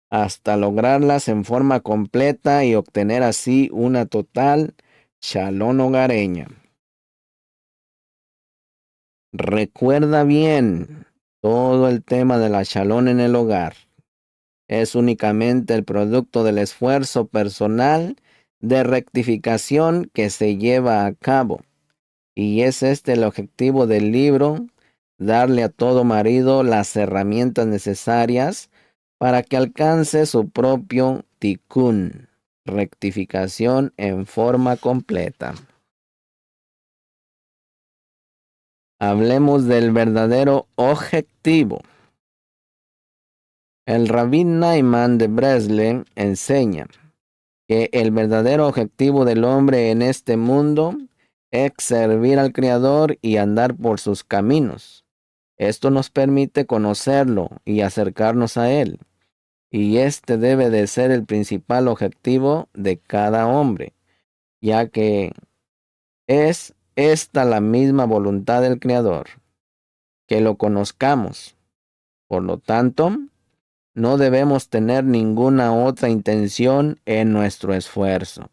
hasta lograrlas en forma completa y obtener así una total shalom hogareña. Recuerda bien, todo el tema de la shalom en el hogar es únicamente el producto del esfuerzo personal de rectificación que se lleva a cabo. Y es este el objetivo del libro, darle a todo marido las herramientas necesarias para que alcance su propio tikkun, rectificación en forma completa. Hablemos del verdadero objetivo. El Rabí Naiman de Breslev enseña que el verdadero objetivo del hombre en este mundo es servir al Creador y andar por sus caminos. Esto nos permite conocerlo y acercarnos a Él. Y este debe de ser el principal objetivo de cada hombre, ya que es esta la misma voluntad del Creador, que lo conozcamos. Por lo tanto, no debemos tener ninguna otra intención en nuestro esfuerzo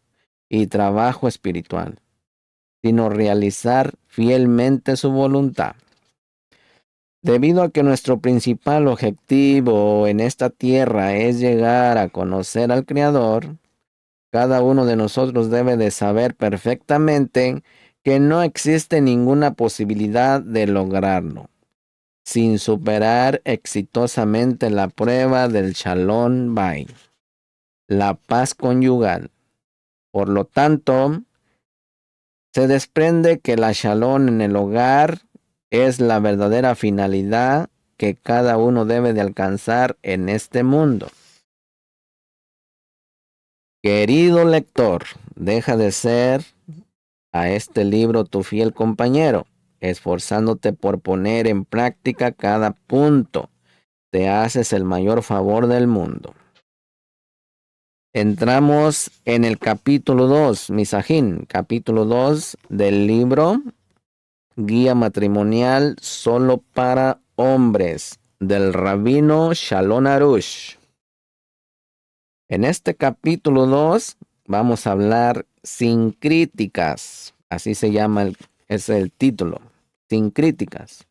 y trabajo espiritual, sino realizar fielmente su voluntad. Debido a que nuestro principal objetivo en esta tierra es llegar a conocer al Creador, cada uno de nosotros debe de saber perfectamente que no existe ninguna posibilidad de lograrlo sin superar exitosamente la prueba del Shalom Bay, la paz conyugal. Por lo tanto, se desprende que la Shalom en el hogar es la verdadera finalidad que cada uno debe de alcanzar en este mundo. Querido lector, deja de ser a este libro tu fiel compañero, esforzándote por poner en práctica cada punto. Te haces el mayor favor del mundo. Entramos en el capítulo 2, Misajín, capítulo 2 del libro Guía Matrimonial Solo para Hombres, del Rabino Shalom Arush. En este capítulo 2 vamos a hablar sin críticas, así se llama, es el título, sin críticas.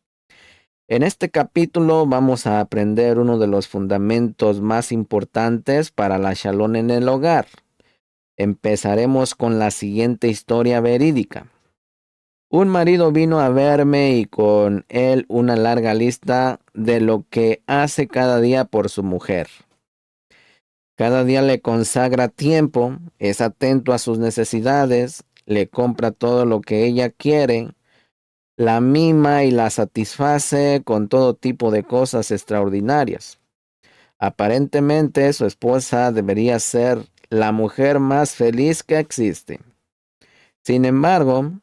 En este capítulo vamos a aprender uno de los fundamentos más importantes para la Shalom en el hogar. Empezaremos con la siguiente historia verídica. Un marido vino a verme y con él una larga lista de lo que hace cada día por su mujer. Cada día le consagra tiempo, es atento a sus necesidades, le compra todo lo que ella quiere, la mima y la satisface con todo tipo de cosas extraordinarias. Aparentemente su esposa debería ser la mujer más feliz que existe. Sin embargo,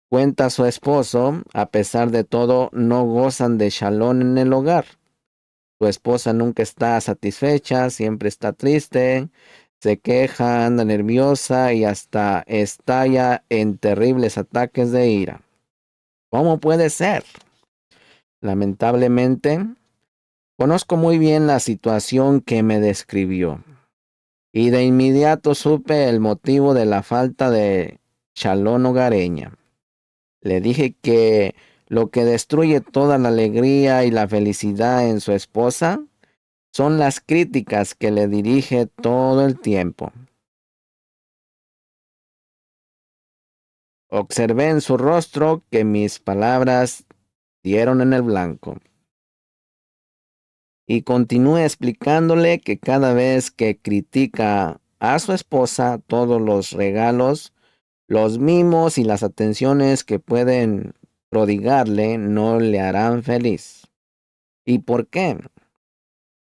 cuenta su esposo, a pesar de todo, no gozan de shalom en el hogar. Su esposa nunca está satisfecha, siempre está triste, se queja, anda nerviosa y hasta estalla en terribles ataques de ira. ¿Cómo puede ser? Lamentablemente, conozco muy bien la situación que me describió y de inmediato supe el motivo de la falta de shalom hogareña. Le dije que lo que destruye toda la alegría y la felicidad en su esposa son las críticas que le dirige todo el tiempo. Observé en su rostro que mis palabras dieron en el blanco. Y continué explicándole que cada vez que critica a su esposa, todos los regalos, los mimos y las atenciones que pueden prodigarle no le harán feliz. ¿Y por qué?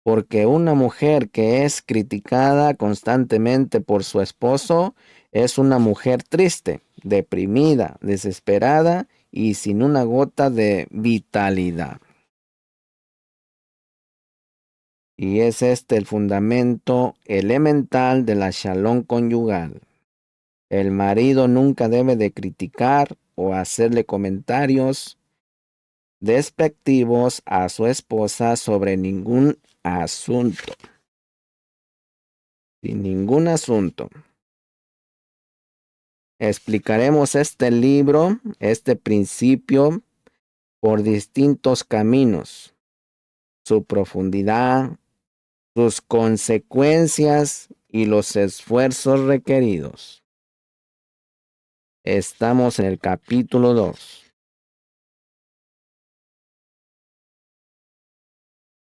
Porque una mujer que es criticada constantemente por su esposo es una mujer triste, deprimida, desesperada y sin una gota de vitalidad. Y es este el fundamento elemental de la shalom conyugal. El marido nunca debe de criticar o hacerle comentarios despectivos a su esposa sobre ningún asunto. Sin ningún asunto. Explicaremos este libro, este principio, por distintos caminos, su profundidad, sus consecuencias y los esfuerzos requeridos. Estamos en el capítulo 2.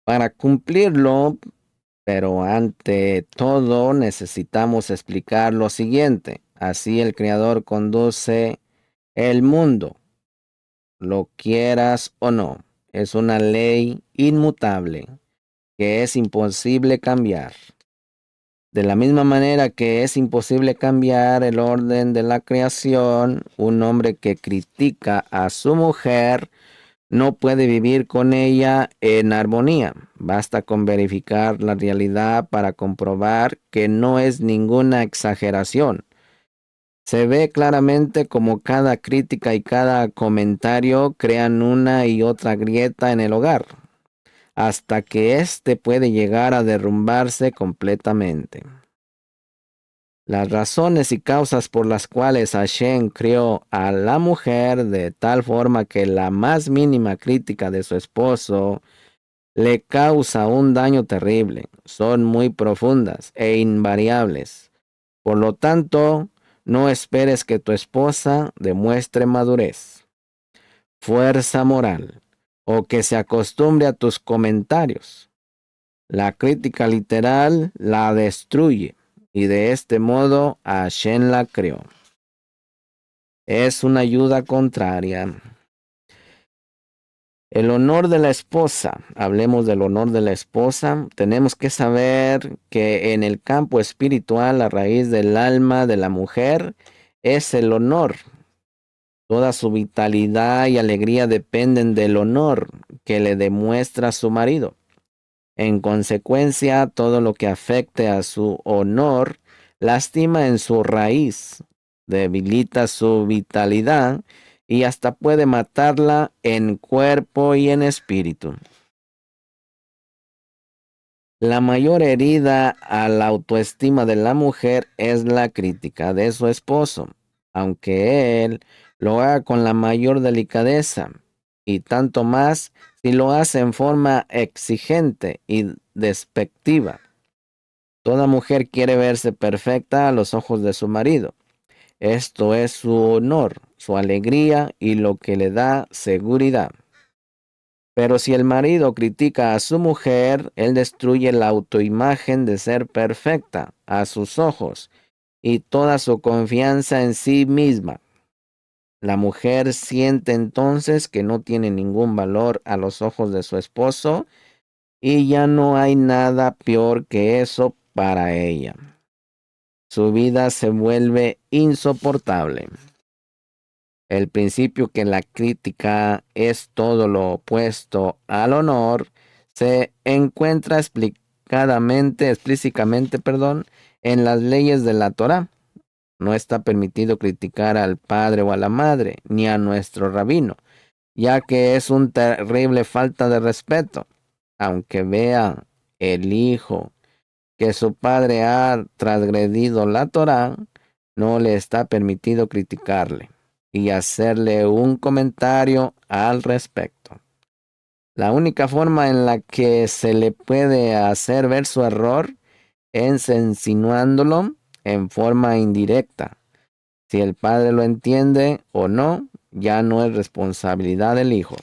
Para cumplirlo, pero ante todo necesitamos explicar lo siguiente. Así el Creador conduce el mundo, lo quieras o no. Es una ley inmutable que es imposible cambiar. De la misma manera que es imposible cambiar el orden de la creación, un hombre que critica a su mujer no puede vivir con ella en armonía. Basta con verificar la realidad para comprobar que no es ninguna exageración. Se ve claramente como cada crítica y cada comentario crean una y otra grieta en el hogar, hasta que éste puede llegar a derrumbarse completamente. Las razones y causas por las cuales Hashem creó a la mujer de tal forma que la más mínima crítica de su esposo le causa un daño terrible son muy profundas e invariables. Por lo tanto, no esperes que tu esposa demuestre madurez, fuerza moral o que se acostumbre a tus comentarios. La crítica literal la destruye y de este modo Hashem la creó. Es una ayuda contraria. El honor de la esposa. Hablemos del honor de la esposa. Tenemos que saber que en el campo espiritual la raíz del alma de la mujer es el honor. Toda su vitalidad y alegría dependen del honor que le demuestra su marido. En consecuencia, todo lo que afecte a su honor lastima en su raíz, debilita su vitalidad y hasta puede matarla en cuerpo y en espíritu. La mayor herida a la autoestima de la mujer es la crítica de su esposo, aunque él lo haga con la mayor delicadeza, y tanto más si lo hace en forma exigente y despectiva. Toda mujer quiere verse perfecta a los ojos de su marido. Esto es su honor, su alegría y lo que le da seguridad. Pero si el marido critica a su mujer, él destruye la autoimagen de ser perfecta a sus ojos y toda su confianza en sí misma. La mujer siente entonces que no tiene ningún valor a los ojos de su esposo y ya no hay nada peor que eso para ella. Su vida se vuelve insoportable. El principio que la crítica es todo lo opuesto al honor se encuentra explícitamente, en las leyes de la Torá. No está permitido criticar al padre o a la madre, ni a nuestro rabino, ya que es una terrible falta de respeto. Aunque vea el hijo que su padre ha transgredido la Torá, no le está permitido criticarle y hacerle un comentario al respecto. La única forma en la que se le puede hacer ver su error es insinuándolo en forma indirecta. Si el padre lo entiende o no, ya no es responsabilidad del hijo.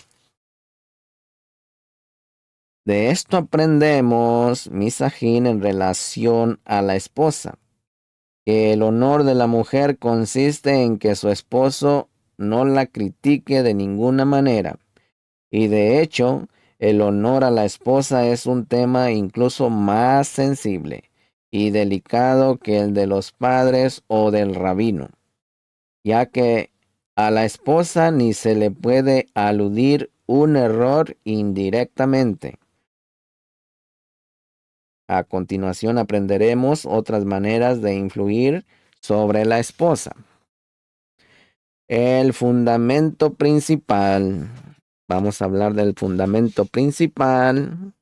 De esto aprendemos, misajín, en relación a la esposa, que el honor de la mujer consiste en que su esposo no la critique de ninguna manera. Y de hecho, el honor a la esposa es un tema incluso más sensible y delicado que el de los padres o del rabino, ya que a la esposa ni se le puede aludir un error indirectamente. A continuación aprenderemos otras maneras de influir sobre la esposa. El fundamento principal. Vamos a hablar del fundamento principal.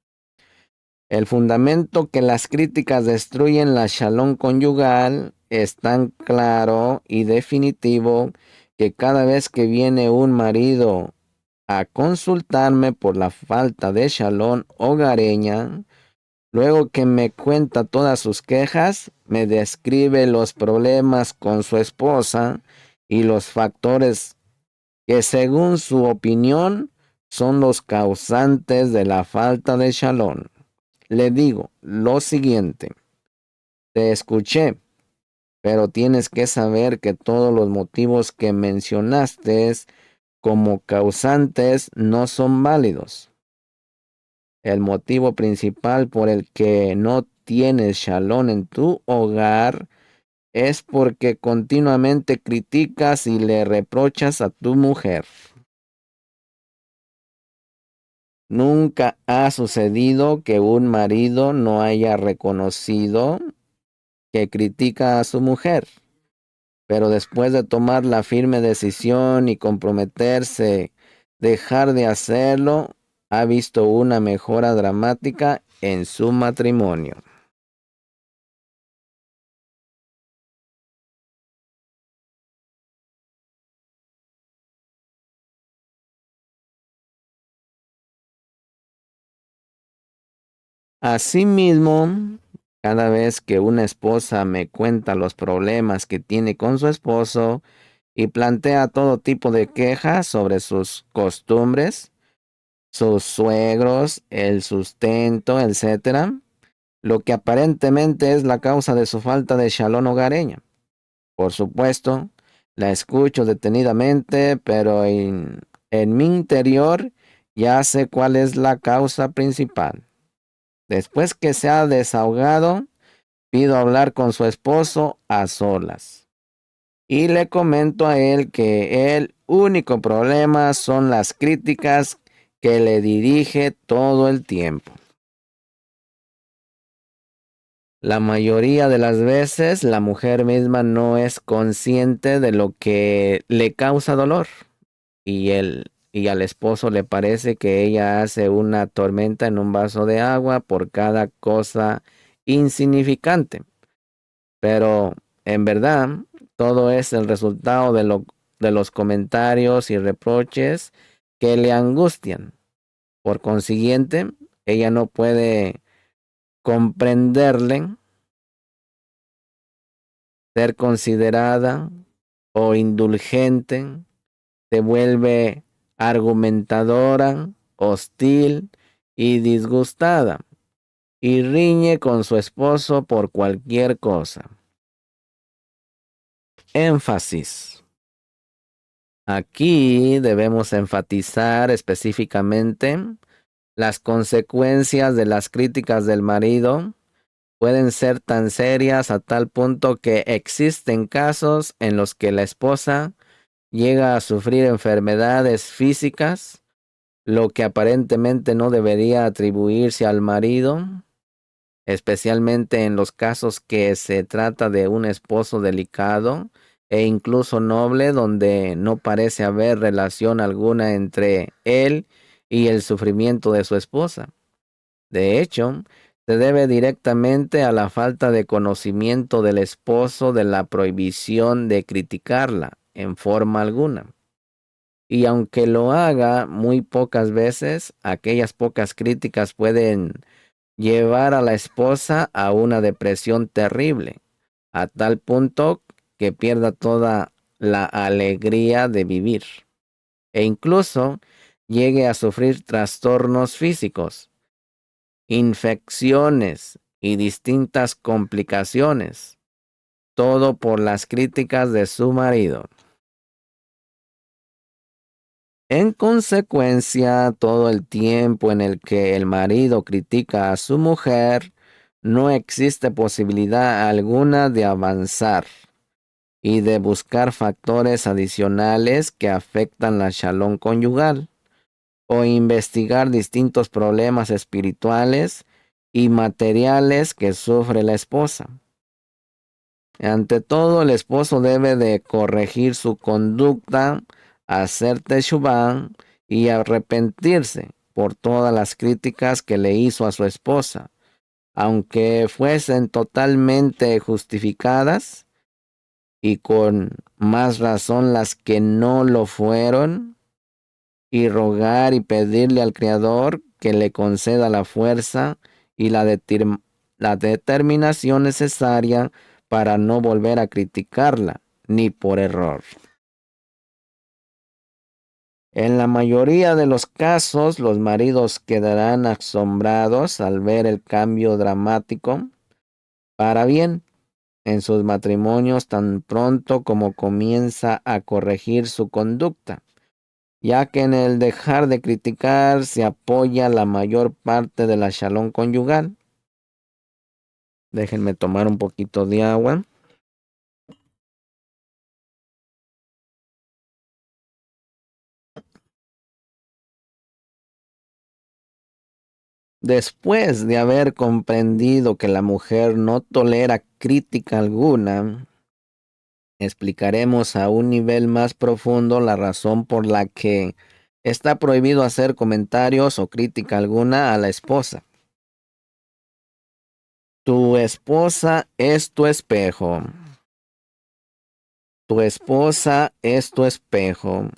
El fundamento que las críticas destruyen la shalom conyugal es tan claro y definitivo que cada vez que viene un marido a consultarme por la falta de shalom hogareña, luego que me cuenta todas sus quejas, me describe los problemas con su esposa y los factores que según su opinión son los causantes de la falta de shalom. Le digo lo siguiente: te escuché, pero tienes que saber que todos los motivos que mencionaste como causantes no son válidos. El motivo principal por el que no tienes shalom en tu hogar es porque continuamente criticas y le reprochas a tu mujer. Nunca ha sucedido que un marido no haya reconocido que critica a su mujer, pero después de tomar la firme decisión y comprometerse, dejar de hacerlo, ha visto una mejora dramática en su matrimonio. Asimismo, cada vez que una esposa me cuenta los problemas que tiene con su esposo y plantea todo tipo de quejas sobre sus costumbres, sus suegros, el sustento, etcétera, lo que aparentemente es la causa de su falta de shalom hogareña. Por supuesto, la escucho detenidamente, pero en mi interior ya sé cuál es la causa principal. Después que se ha desahogado, pido hablar con su esposo a solas. Y le comento a él que el único problema son las críticas que le dirige todo el tiempo. La mayoría de las veces la mujer misma no es consciente de lo que le causa dolor y al esposo le parece que ella hace una tormenta en un vaso de agua por cada cosa insignificante. Pero en verdad, todo es el resultado de los comentarios y reproches que le angustian. Por consiguiente, ella no puede comprenderle, ser considerada o indulgente, se vuelve argumentadora, hostil y disgustada, y riñe con su esposo por cualquier cosa. Énfasis. Aquí debemos enfatizar específicamente las consecuencias de las críticas del marido. Pueden ser tan serias a tal punto que existen casos en los que la esposa llega a sufrir enfermedades físicas, lo que aparentemente no debería atribuirse al marido, especialmente en los casos que se trata de un esposo delicado e incluso noble, donde no parece haber relación alguna entre él y el sufrimiento de su esposa. De hecho, se debe directamente a la falta de conocimiento del esposo de la prohibición de criticarla en forma alguna. Y aunque lo haga muy pocas veces, aquellas pocas críticas pueden llevar a la esposa a una depresión terrible, a tal punto que pierda toda la alegría de vivir e incluso llegue a sufrir trastornos físicos, infecciones y distintas complicaciones, todo por las críticas de su marido. En consecuencia, todo el tiempo en el que el marido critica a su mujer, no existe posibilidad alguna de avanzar y de buscar factores adicionales que afectan la shalom conyugal o investigar distintos problemas espirituales y materiales que sufre la esposa. Ante todo, el esposo debe de corregir su conducta, hacer teshuvah y arrepentirse por todas las críticas que le hizo a su esposa, aunque fuesen totalmente justificadas y con más razón las que no lo fueron, y rogar y pedirle al Creador que le conceda la fuerza y la determinación necesaria para no volver a criticarla, ni por error. En la mayoría de los casos, los maridos quedarán asombrados al ver el cambio dramático para bien en sus matrimonios tan pronto como comienza a corregir su conducta, ya que en el dejar de criticar se apoya la mayor parte de la shalom conyugal. Déjenme tomar un poquito de agua. Después de haber comprendido que la mujer no tolera crítica alguna, explicaremos a un nivel más profundo la razón por la que está prohibido hacer comentarios o crítica alguna a la esposa. Tu esposa es tu espejo. Tu esposa es tu espejo.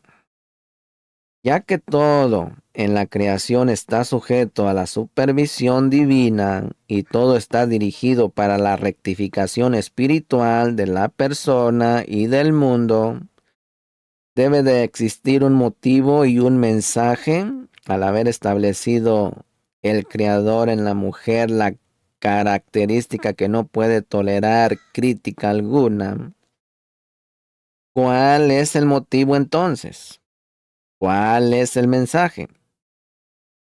Ya que todo en la creación está sujeto a la supervisión divina y todo está dirigido para la rectificación espiritual de la persona y del mundo, debe de existir un motivo y un mensaje al haber establecido el Creador en la mujer la característica que no puede tolerar crítica alguna, ¿cuál es el motivo entonces? ¿Cuál es el mensaje?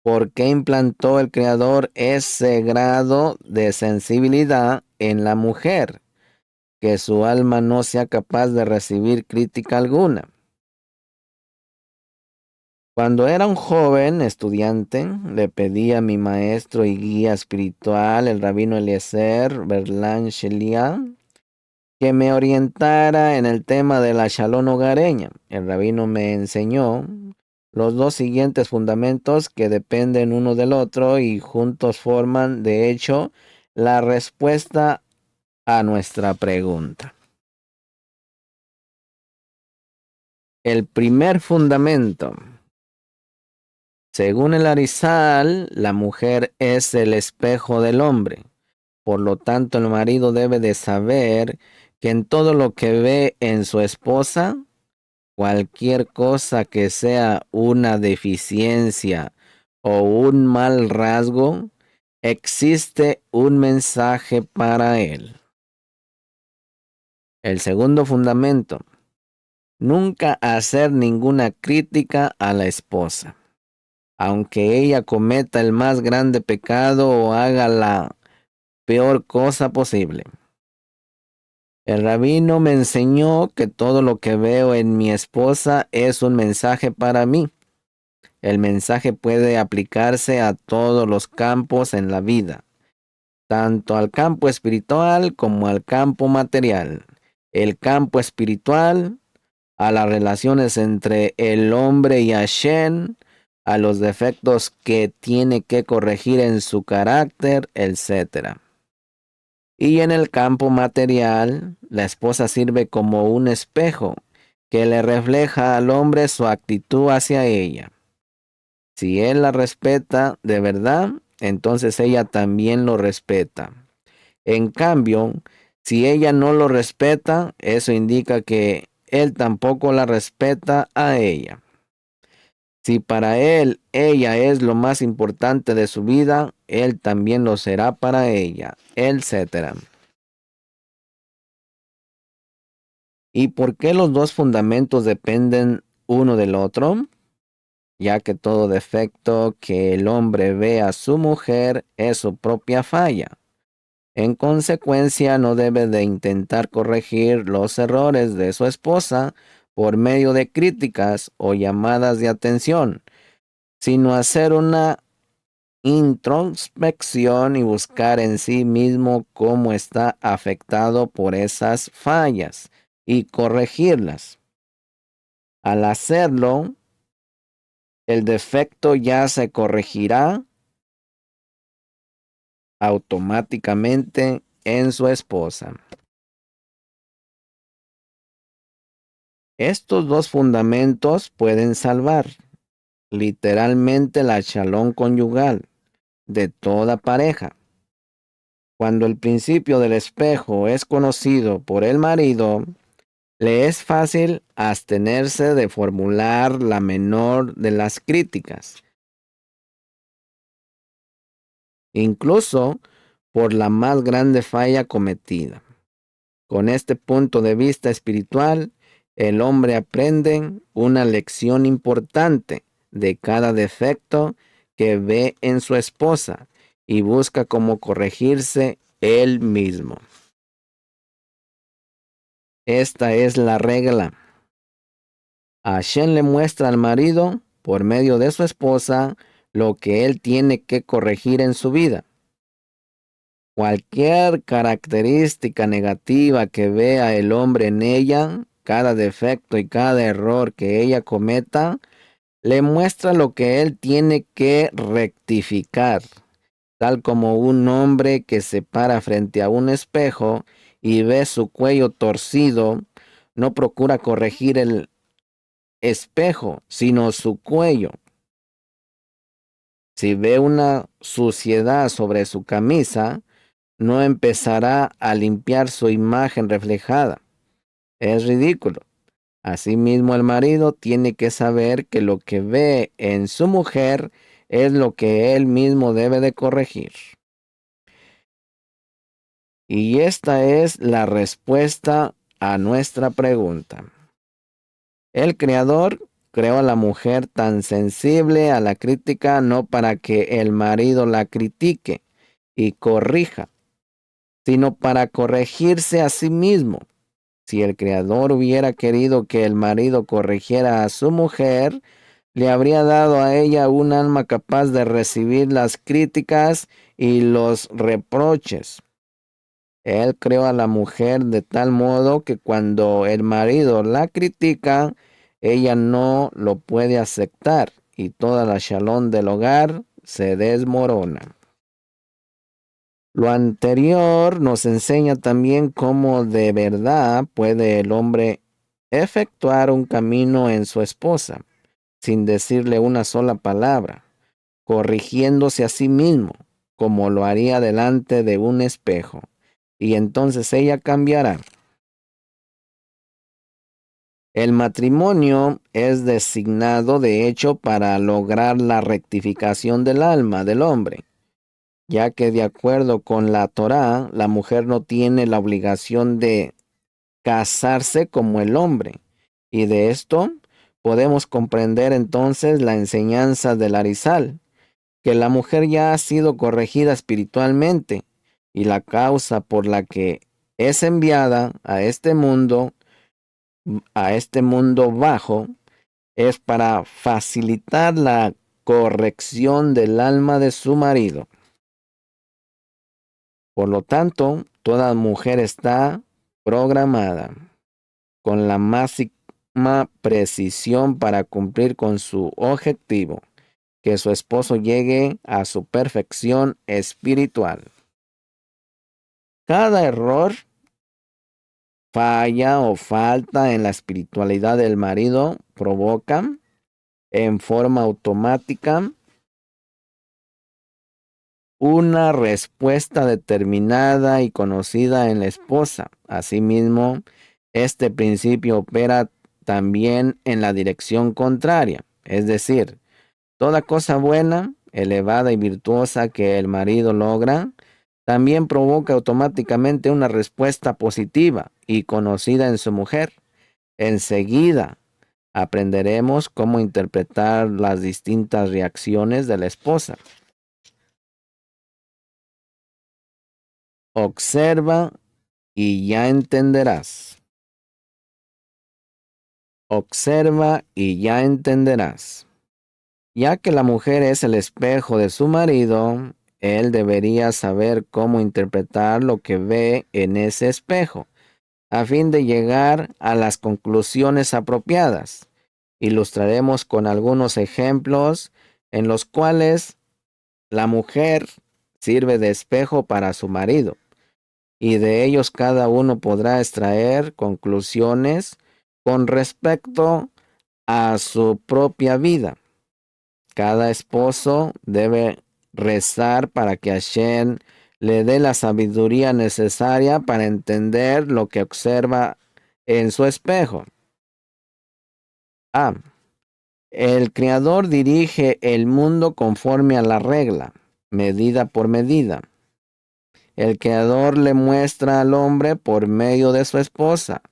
¿Por qué implantó el Creador ese grado de sensibilidad en la mujer, que su alma no sea capaz de recibir crítica alguna? Cuando era un joven estudiante, le pedí a mi maestro y guía espiritual, el rabino Eliezer Berlan Shelian, que me orientara en el tema de la shalom hogareña. El rabino me enseñó los dos siguientes fundamentos que dependen uno del otro y juntos forman, de hecho, la respuesta a nuestra pregunta. El primer fundamento. Según el Arizal, la mujer es el espejo del hombre. Por lo tanto, el marido debe de saber que en todo lo que ve en su esposa, cualquier cosa que sea una deficiencia o un mal rasgo, existe un mensaje para él. El segundo fundamento, nunca hacer ninguna crítica a la esposa, aunque ella cometa el más grande pecado o haga la peor cosa posible. El rabino me enseñó que todo lo que veo en mi esposa es un mensaje para mí. El mensaje puede aplicarse a todos los campos en la vida, tanto al campo espiritual como al campo material. El campo espiritual, a las relaciones entre el hombre y Hashem, a los defectos que tiene que corregir en su carácter, etc. Y en el campo material, la esposa sirve como un espejo que le refleja al hombre su actitud hacia ella. Si él la respeta de verdad, entonces ella también lo respeta. En cambio, si ella no lo respeta, eso indica que él tampoco la respeta a ella. Si para él ella es lo más importante de su vida, él también lo será para ella, etc. ¿Y por qué los dos fundamentos dependen uno del otro? Ya que todo defecto que el hombre ve a su mujer es su propia falla. En consecuencia, no debe de intentar corregir los errores de su esposa por medio de críticas o llamadas de atención, sino hacer una introspección y buscar en sí mismo cómo está afectado por esas fallas y corregirlas. Al hacerlo, el defecto ya se corregirá automáticamente en su esposa. Estos dos fundamentos pueden salvar literalmente la shalom conyugal de toda pareja. Cuando el principio del espejo es conocido por el marido, le es fácil abstenerse de formular la menor de las críticas, incluso por la más grande falla cometida. Con este punto de vista espiritual, el hombre aprende una lección importante de cada defecto que ve en su esposa y busca cómo corregirse él mismo. Esta es la regla. Hashem le muestra al marido, por medio de su esposa, lo que él tiene que corregir en su vida. Cualquier característica negativa que vea el hombre en ella, cada defecto y cada error que ella cometa, le muestra lo que él tiene que rectificar, tal como un hombre que se para frente a un espejo y ve su cuello torcido, no procura corregir el espejo, sino su cuello. Si ve una suciedad sobre su camisa, no empezará a limpiar su imagen reflejada. Es ridículo. Asimismo, el marido tiene que saber que lo que ve en su mujer es lo que él mismo debe de corregir. Y esta es la respuesta a nuestra pregunta. El Creador creó a la mujer tan sensible a la crítica no para que el marido la critique y corrija, sino para corregirse a sí mismo. Si el Creador hubiera querido que el marido corrigiera a su mujer, le habría dado a ella un alma capaz de recibir las críticas y los reproches. Él creó a la mujer de tal modo que cuando el marido la critica, ella no lo puede aceptar y toda la shalom del hogar se desmorona. Lo anterior nos enseña también cómo de verdad puede el hombre efectuar un camino en su esposa, sin decirle una sola palabra, corrigiéndose a sí mismo, como lo haría delante de un espejo, y entonces ella cambiará. El matrimonio es designado de hecho para lograr la rectificación del alma del hombre, ya que de acuerdo con la Torá, la mujer no tiene la obligación de casarse como el hombre. Y de esto podemos comprender entonces la enseñanza del Arizal, que la mujer ya ha sido corregida espiritualmente y la causa por la que es enviada a este mundo bajo, es para facilitar la corrección del alma de su marido. Por lo tanto, toda mujer está programada con la máxima precisión para cumplir con su objetivo, que su esposo llegue a su perfección espiritual. Cada error, falla o falta en la espiritualidad del marido provoca en forma automática una respuesta determinada y conocida en la esposa. Asimismo, este principio opera también en la dirección contraria, es decir, toda cosa buena, elevada y virtuosa que el marido logra, también provoca automáticamente una respuesta positiva y conocida en su mujer. Enseguida aprenderemos cómo interpretar las distintas reacciones de la esposa. Observa y ya entenderás. Observa y ya entenderás. Ya que la mujer es el espejo de su marido, él debería saber cómo interpretar lo que ve en ese espejo, a fin de llegar a las conclusiones apropiadas. Ilustraremos con algunos ejemplos en los cuales la mujer sirve de espejo para su marido, y de ellos cada uno podrá extraer conclusiones con respecto a su propia vida. Cada esposo debe rezar para que Hashem le dé la sabiduría necesaria para entender lo que observa en su espejo. A. El Creador dirige el mundo conforme a la regla, medida por medida. El Creador le muestra al hombre por medio de su esposa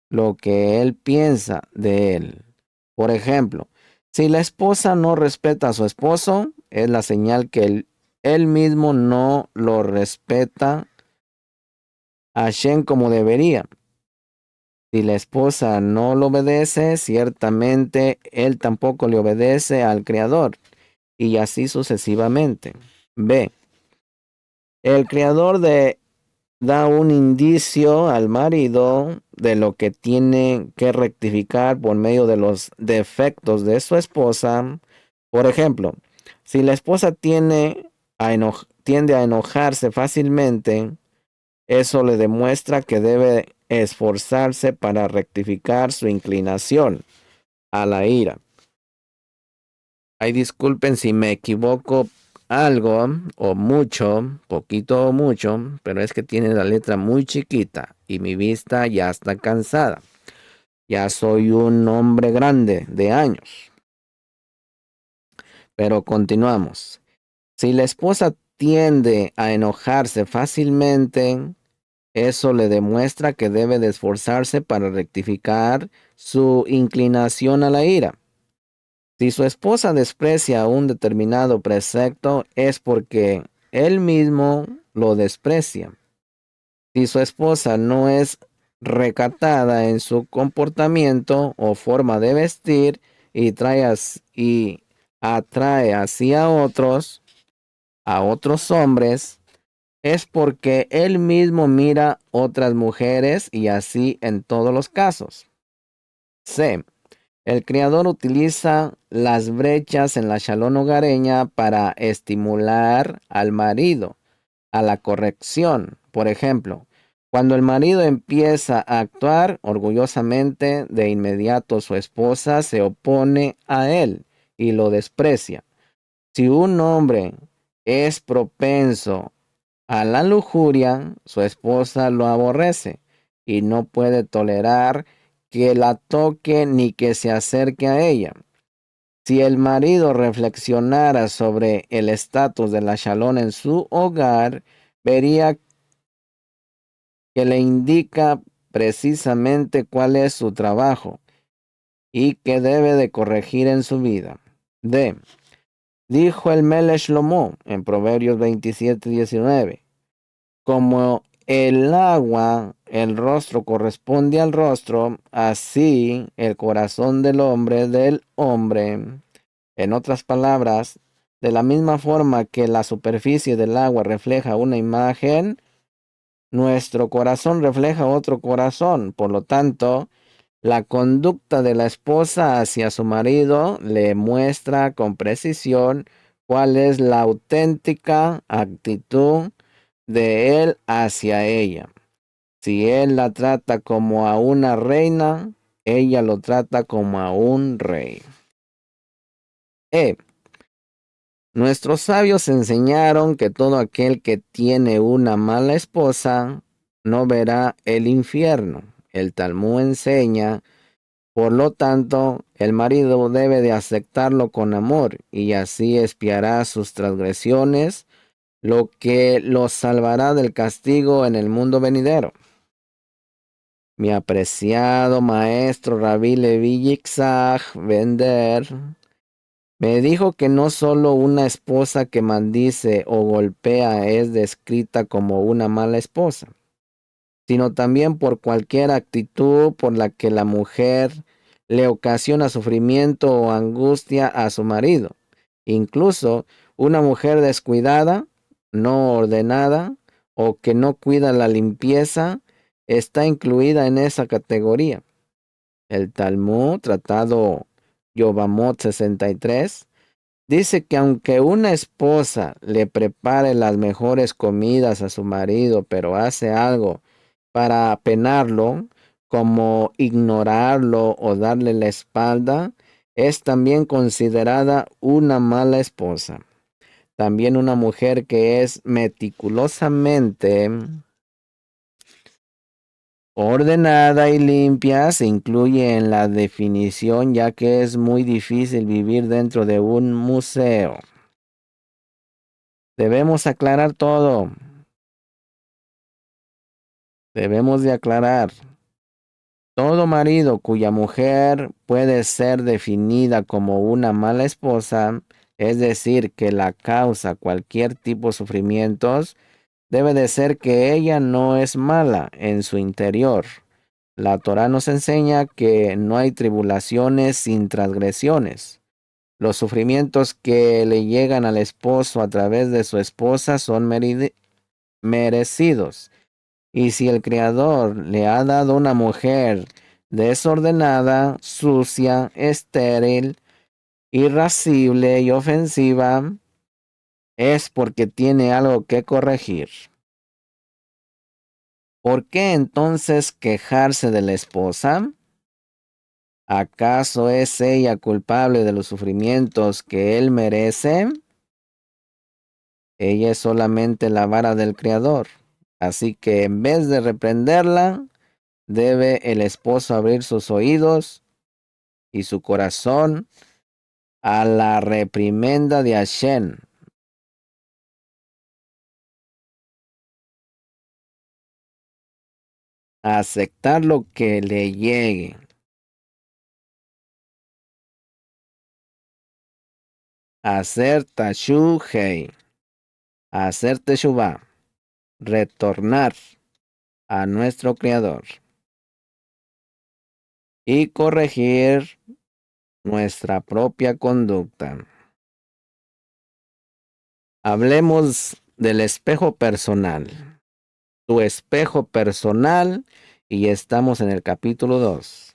lo que él piensa de él. Por ejemplo, si la esposa no respeta a su esposo, es la señal que él mismo no lo respeta a Hashem como debería. Si la esposa no lo obedece, ciertamente él tampoco le obedece al Creador, y así sucesivamente. B. El Creador da un indicio al marido de lo que tiene que rectificar por medio de los defectos de su esposa. Por ejemplo, si la esposa tiende a enojarse fácilmente, eso le demuestra que debe esforzarse para rectificar su inclinación a la ira. Ay, disculpen si me equivoco algo o mucho, poquito o mucho, pero es que tiene la letra muy chiquita y mi vista ya está cansada. Ya soy un hombre grande de años. Pero continuamos. Si la esposa tiende a enojarse fácilmente, eso le demuestra que debe de esforzarse para rectificar su inclinación a la ira. Si su esposa desprecia un determinado precepto, es porque él mismo lo desprecia. Si su esposa no es recatada en su comportamiento o forma de vestir y atrae hacia a otros hombres, es porque él mismo mira otras mujeres y así en todos los casos. C. El creador utiliza las brechas en la shalom hogareña para estimular al marido a la corrección. Por ejemplo, cuando el marido empieza a actuar orgullosamente, de inmediato su esposa se opone a él y lo desprecia. Si un hombre es propenso a la lujuria, su esposa lo aborrece y no puede tolerar que la toque ni que se acerque a ella. Si el marido reflexionara sobre el estatus de la shalom en su hogar, vería que le indica precisamente cuál es su trabajo y que debe de corregir en su vida. D. Dijo el Melech Shlomo en Proverbios 27:19, como el agua, el rostro corresponde al rostro, así el corazón del hombre. En otras palabras, de la misma forma que la superficie del agua refleja una imagen, nuestro corazón refleja otro corazón. Por lo tanto, la conducta de la esposa hacia su marido le muestra con precisión cuál es la auténtica actitud de él hacia ella. Si él la trata como a una reina, ella lo trata como a un rey. Nuestros sabios enseñaron que todo aquel que tiene una mala esposa no verá el infierno. El Talmud enseña, por lo tanto, el marido debe de aceptarlo con amor y así expiará sus transgresiones, lo que los salvará del castigo en el mundo venidero. Mi apreciado maestro Rabbi Levi Yitzhak Bender me dijo que no solo una esposa que maldice o golpea es descrita como una mala esposa, sino también por cualquier actitud por la que la mujer le ocasiona sufrimiento o angustia a su marido. Incluso una mujer descuidada, no ordenada o que no cuida la limpieza está incluida en esa categoría. El Talmud, tratado Yovamot 63, dice que aunque una esposa le prepare las mejores comidas a su marido, pero hace algo para apenarlo, como ignorarlo o darle la espalda, es también considerada una mala esposa. También una mujer que es meticulosamente ordenada y limpia se incluye en la definición, ya que es muy difícil vivir dentro de un museo. Debemos aclarar todo. Debemos de aclarar. Todo marido cuya mujer puede ser definida como una mala esposa, es decir, que la causa cualquier tipo de sufrimientos, debe de ser que ella no es mala en su interior. La Torá nos enseña que no hay tribulaciones sin transgresiones. Los sufrimientos que le llegan al esposo a través de su esposa son merecidos. Y si el Creador le ha dado una mujer desordenada, sucia, estéril, irascible y ofensiva, es porque tiene algo que corregir. ¿Por qué entonces quejarse de la esposa? ¿Acaso es ella culpable de los sufrimientos que él merece? Ella es solamente la vara del Creador. Así que en vez de reprenderla, debe el esposo abrir sus oídos y su corazón a la reprimenda de Hashem. Aceptar lo que le llegue. Hacer tashuhei. Hacer teshuvah. Retornar a nuestro Creador. Y corregir nuestra propia conducta. Hablemos del espejo personal. Tu espejo personal, y estamos en el capítulo 2.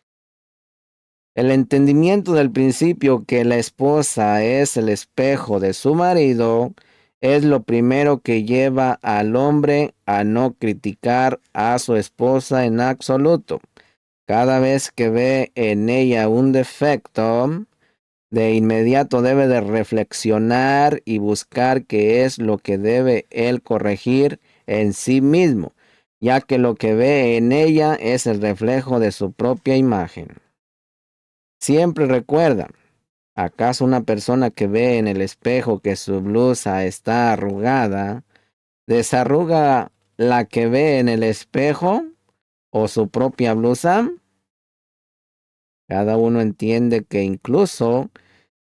El entendimiento del principio que la esposa es el espejo de su marido es lo primero que lleva al hombre a no criticar a su esposa en absoluto. Cada vez que ve en ella un defecto, de inmediato debe de reflexionar y buscar qué es lo que debe él corregir en sí mismo, ya que lo que ve en ella es el reflejo de su propia imagen. Siempre recuerda, ¿acaso una persona que ve en el espejo que su blusa está arrugada, desarruga la que ve en el espejo o su propia blusa? Cada uno entiende que incluso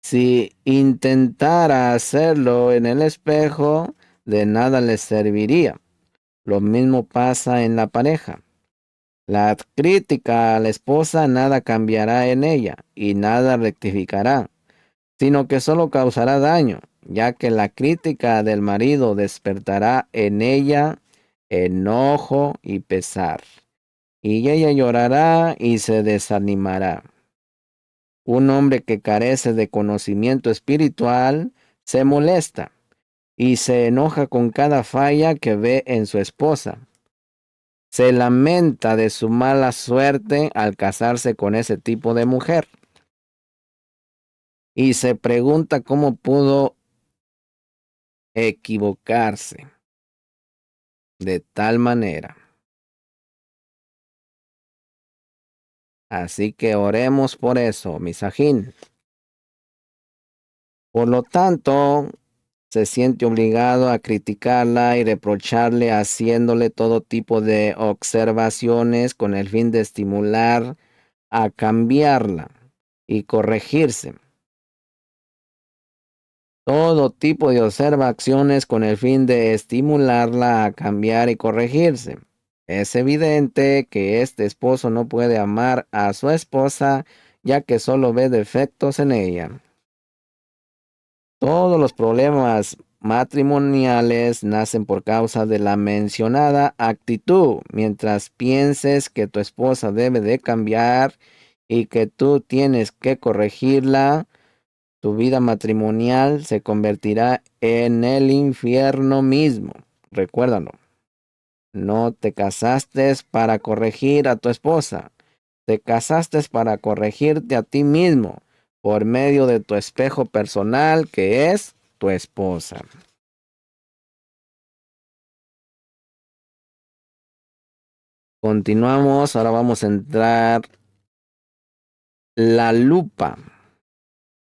si intentara hacerlo en el espejo, de nada le serviría. Lo mismo pasa en la pareja. La crítica a la esposa nada cambiará en ella y nada rectificará, sino que solo causará daño, ya que la crítica del marido despertará en ella enojo y pesar, y ella llorará y se desanimará. Un hombre que carece de conocimiento espiritual se molesta y se enoja con cada falla que ve en su esposa. Se lamenta de su mala suerte al casarse con ese tipo de mujer y se pregunta cómo pudo equivocarse de tal manera. Así que oremos por eso, misajín. Por lo tanto, se siente obligado a criticarla y reprocharle haciéndole todo tipo de observaciones con el fin de estimular a cambiarla y corregirse. Todo tipo de observaciones con el fin de estimularla a cambiar y corregirse. Es evidente que este esposo no puede amar a su esposa ya que solo ve defectos en ella. Todos los problemas matrimoniales nacen por causa de la mencionada actitud. Mientras pienses que tu esposa debe de cambiar y que tú tienes que corregirla, tu vida matrimonial se convertirá en el infierno mismo. Recuérdalo. No te casaste para corregir a tu esposa. Te casaste para corregirte a ti mismo por medio de tu espejo personal que es tu esposa. Continuamos, ahora vamos a entrar la lupa.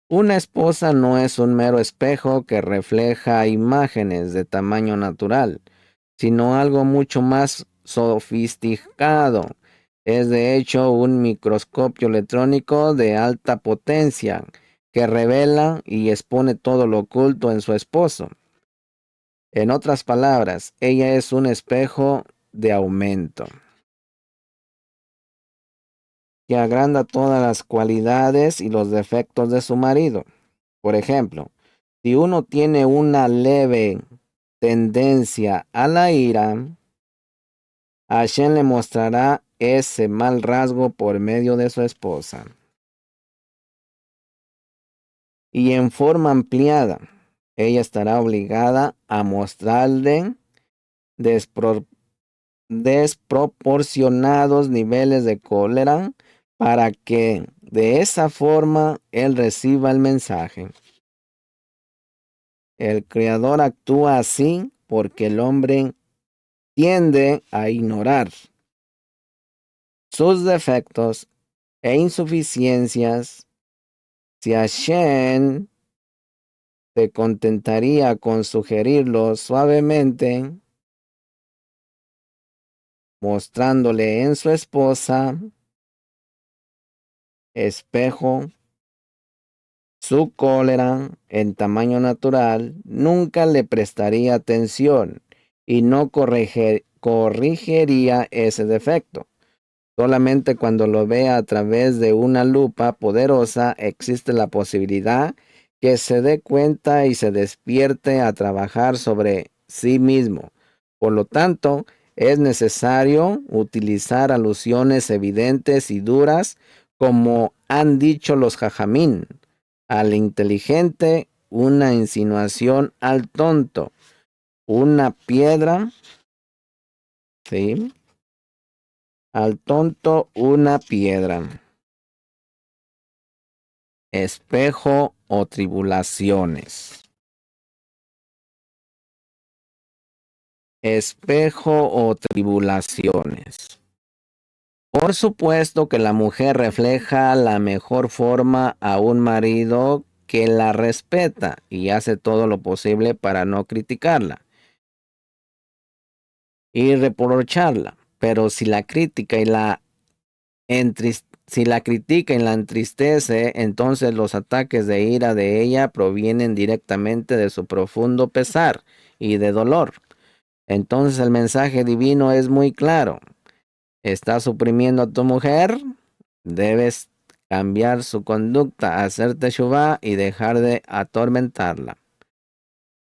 Una esposa no es un mero espejo que refleja imágenes de tamaño natural, sino algo mucho más sofisticado. Es de hecho un microscopio electrónico de alta potencia que revela y expone todo lo oculto en su esposo. En otras palabras, ella es un espejo de aumento que agranda todas las cualidades y los defectos de su marido. Por ejemplo, si uno tiene una leve tendencia a la ira, Hashem le mostrará ese mal rasgo por medio de su esposa. Y en forma ampliada, ella estará obligada a mostrarle desproporcionados niveles de cólera para que de esa forma él reciba el mensaje. El Creador actúa así porque el hombre tiende a ignorar sus defectos e insuficiencias, si Hashem se contentaría con sugerirlos suavemente, mostrándole en su esposa, espejo, su cólera en tamaño natural, nunca le prestaría atención y no corrigiría ese defecto. Solamente cuando lo vea a través de una lupa poderosa existe la posibilidad que se dé cuenta y se despierte a trabajar sobre sí mismo. Por lo tanto, es necesario utilizar alusiones evidentes y duras, como han dicho los jajamín. Al inteligente, una insinuación; al tonto, una piedra, ¿sí? Al tonto, una piedra. Espejo o tribulaciones. Espejo o tribulaciones. Por supuesto que la mujer refleja la mejor forma a un marido que la respeta y hace todo lo posible para no criticarla y reprocharla. Pero si la crítica y si la critica y la entristece, entonces los ataques de ira de ella provienen directamente de su profundo pesar y de dolor. Entonces el mensaje divino es muy claro. ¿Estás suprimiendo a tu mujer? Debes cambiar su conducta, hacer teshuvá y dejar de atormentarla.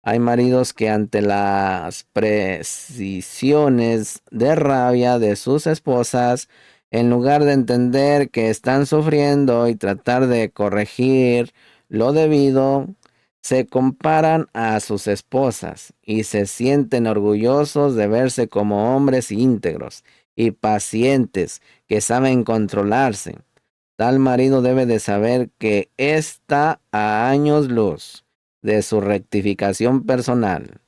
Hay maridos que ante las precisiones de rabia de sus esposas, en lugar de entender que están sufriendo y tratar de corregir lo debido, se comparan a sus esposas y se sienten orgullosos de verse como hombres íntegros y pacientes que saben controlarse. Tal marido debe de saber que está a años luz de su rectificación personal.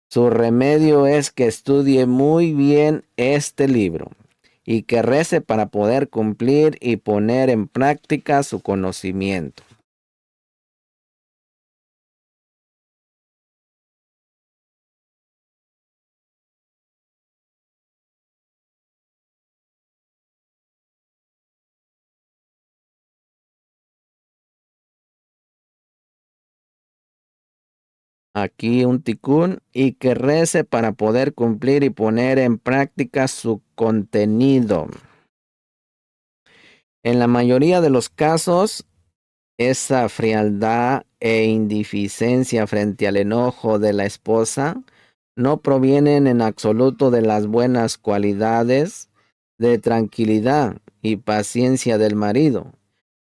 Su remedio es que estudie muy bien este libro y que rece para poder cumplir y poner en práctica su conocimiento. Aquí un ticún, y que rece para poder cumplir y poner en práctica su contenido. En la mayoría de los casos, esa frialdad e indiferencia frente al enojo de la esposa no provienen en absoluto de las buenas cualidades de tranquilidad y paciencia del marido.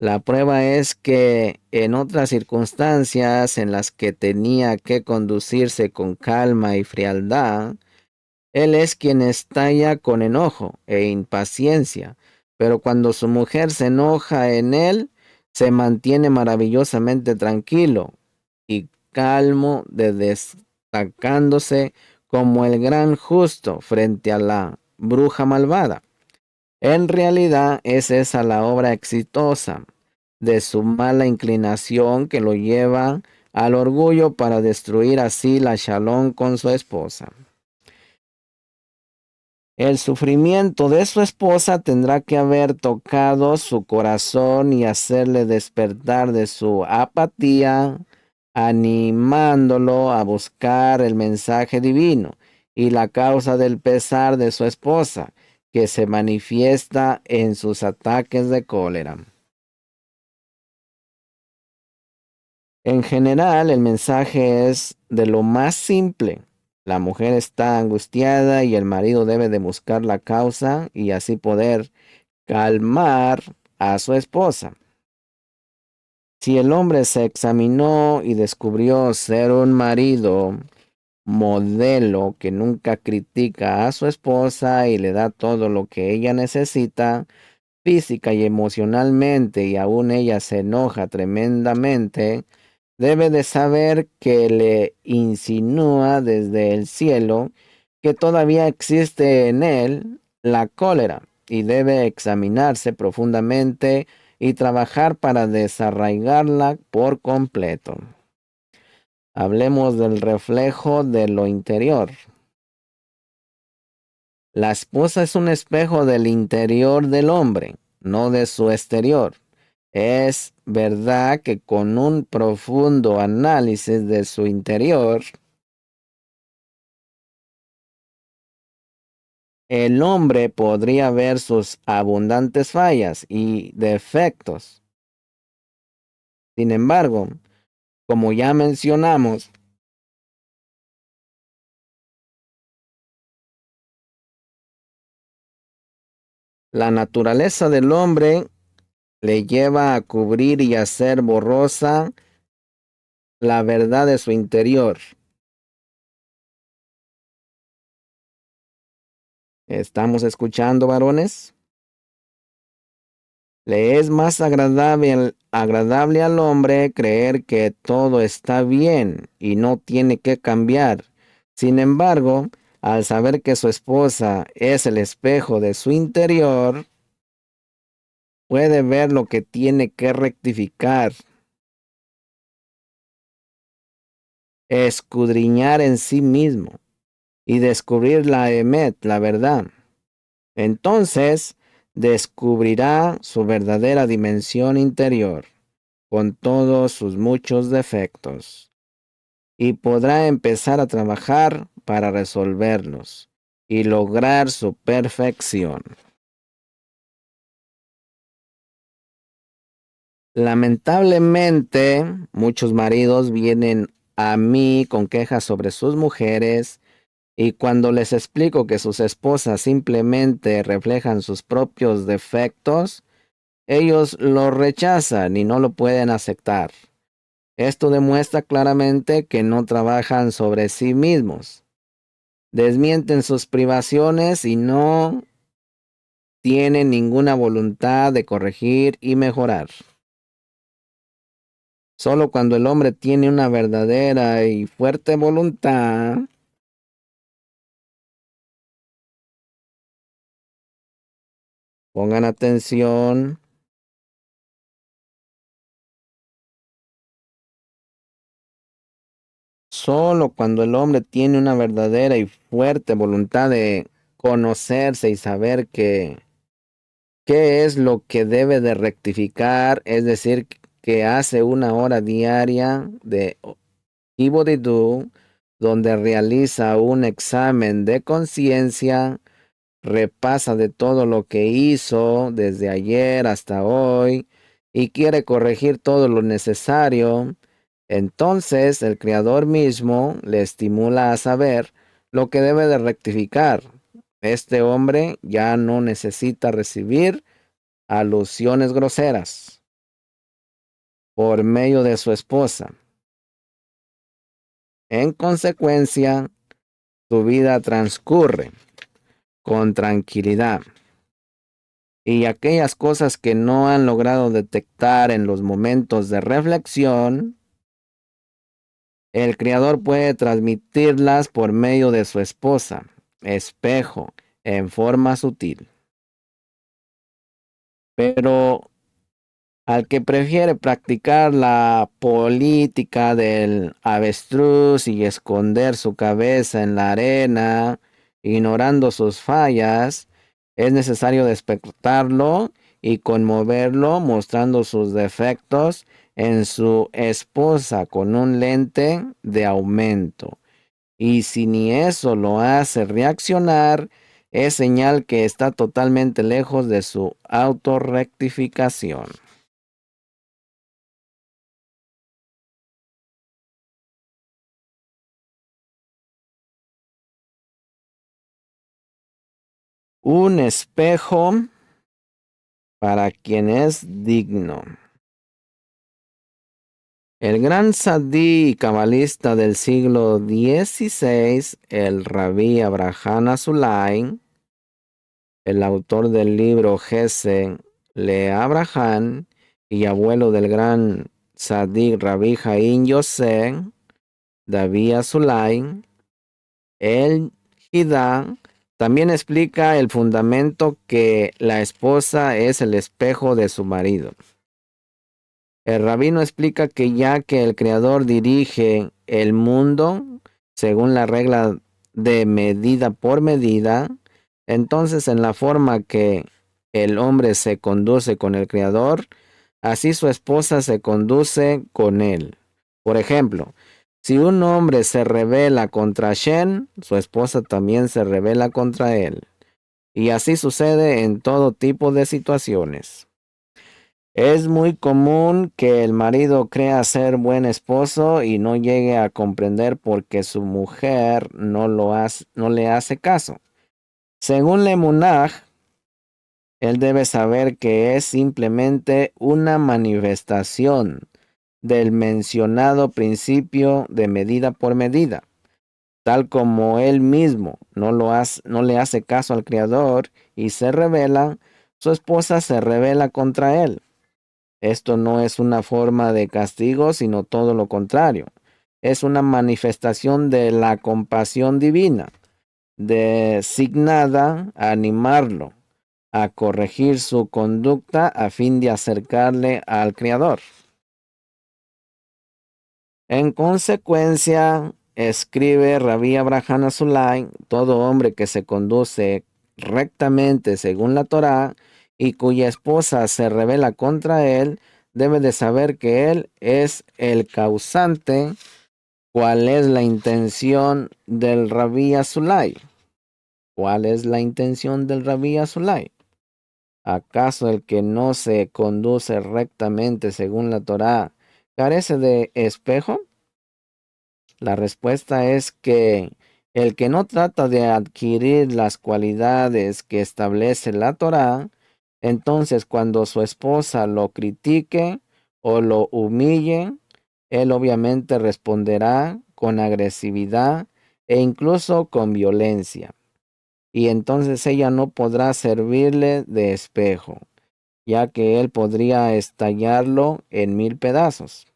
La prueba es que en otras circunstancias en las que tenía que conducirse con calma y frialdad, él es quien estalla con enojo e impaciencia, pero cuando su mujer se enoja en él, se mantiene maravillosamente tranquilo y calmo, destacándose como el gran justo frente a la bruja malvada. En realidad es esa la obra exitosa de su mala inclinación que lo lleva al orgullo para destruir así la shalom con su esposa. El sufrimiento de su esposa tendrá que haber tocado su corazón y hacerle despertar de su apatía, animándolo a buscar el mensaje divino y la causa del pesar de su esposa, que se manifiesta en sus ataques de cólera. En general, el mensaje es de lo más simple. La mujer está angustiada y el marido debe de buscar la causa y así poder calmar a su esposa. Si el hombre se examinó y descubrió ser un marido modelo que nunca critica a su esposa y le da todo lo que ella necesita, física y emocionalmente, y aún ella se enoja tremendamente, debe de saber que le insinúa desde el cielo que todavía existe en él la cólera y debe examinarse profundamente y trabajar para desarraigarla por completo. Hablemos del reflejo de lo interior. La esposa es un espejo del interior del hombre, no de su exterior. Es verdad que con un profundo análisis de su interior, el hombre podría ver sus abundantes fallas y defectos. Sin embargo, como ya mencionamos, la naturaleza del hombre le lleva a cubrir y hacer borrosa la verdad de su interior. ¿Estamos escuchando, varones? Le es más agradable al hombre creer que todo está bien y no tiene que cambiar. Sin embargo, al saber que su esposa es el espejo de su interior, puede ver lo que tiene que rectificar, escudriñar en sí mismo y descubrir la emet, la verdad. Entonces, descubrirá su verdadera dimensión interior, con todos sus muchos defectos, y podrá empezar a trabajar para resolverlos y lograr su perfección. Lamentablemente, muchos maridos vienen a mí con quejas sobre sus mujeres y cuando les explico que sus esposas simplemente reflejan sus propios defectos, ellos lo rechazan y no lo pueden aceptar. Esto demuestra claramente que no trabajan sobre sí mismos, desmienten sus privaciones y no tienen ninguna voluntad de corregir y mejorar. Solo cuando el hombre tiene una verdadera y fuerte voluntad, pongan atención, solo cuando el hombre tiene una verdadera y fuerte voluntad de conocerse y saber qué es lo que debe de rectificar, es decir, que hace una hora diaria de Ibodidu, donde realiza un examen de conciencia, repasa de todo lo que hizo desde ayer hasta hoy y quiere corregir todo lo necesario, entonces el Creador mismo le estimula a saber lo que debe de rectificar. Este hombre ya no necesita recibir alusiones groseras por medio de su esposa. En consecuencia, su vida transcurre con tranquilidad. Y aquellas cosas que no han logrado detectar en los momentos de reflexión, el Creador puede transmitirlas por medio de su esposa, espejo, en forma sutil. Pero al que prefiere practicar la política del avestruz y esconder su cabeza en la arena, ignorando sus fallas, es necesario despertarlo y conmoverlo mostrando sus defectos en su esposa con un lente de aumento. Y si ni eso lo hace reaccionar, es señal que está totalmente lejos de su autorrectificación. Un espejo para quien es digno. El gran sadí y cabalista del siglo XVI, el rabí Abraham Azulay, el autor del libro Gesed Le Abraham y abuelo del gran sadí rabí Jaim Yosef, David Azulay, el Hidá, También explica el fundamento que la esposa es el espejo de su marido. El rabino explica que ya que el Creador dirige el mundo según la regla de medida por medida, entonces en la forma que el hombre se conduce con el Creador, así su esposa se conduce con él. Por ejemplo, si un hombre se rebela contra Shem, su esposa también se rebela contra él. Y así sucede en todo tipo de situaciones. Es muy común que el marido crea ser buen esposo y no llegue a comprender por qué su mujer no le hace caso. Según Lemunaj, él debe saber que es simplemente una manifestación del mencionado principio de medida por medida. Tal como él mismo no le hace caso al Creador y se rebela, su esposa se rebela contra él. Esto no es una forma de castigo, sino todo lo contrario. Es una manifestación de la compasión divina, designada a animarlo, a corregir su conducta a fin de acercarle al Creador. En consecuencia, escribe Rabí Abraham Azulay, todo hombre que se conduce rectamente según la Torá y cuya esposa se rebela contra él, debe de saber que él es el causante. ¿Cuál es la intención del Rabí Azulay? ¿Cuál es la intención del Rabí Azulay? ¿Acaso el que no se conduce rectamente según la Torá carece de espejo? La respuesta es que el que no trata de adquirir las cualidades que establece la Torá, entonces cuando su esposa lo critique o lo humille, él obviamente responderá con agresividad e incluso con violencia. Y entonces ella no podrá servirle de espejo, ya que él podría estallarlo en 1000 pedazos.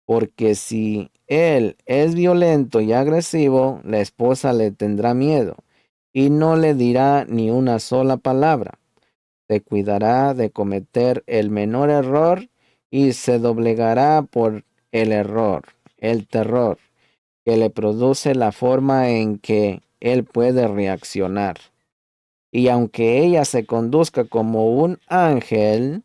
Porque si él es violento y agresivo, la esposa le tendrá miedo y no le dirá ni una sola palabra. Se cuidará de cometer el menor error y se doblegará por el error, el terror que le produce la forma en que él puede reaccionar. Y aunque ella se conduzca como un ángel,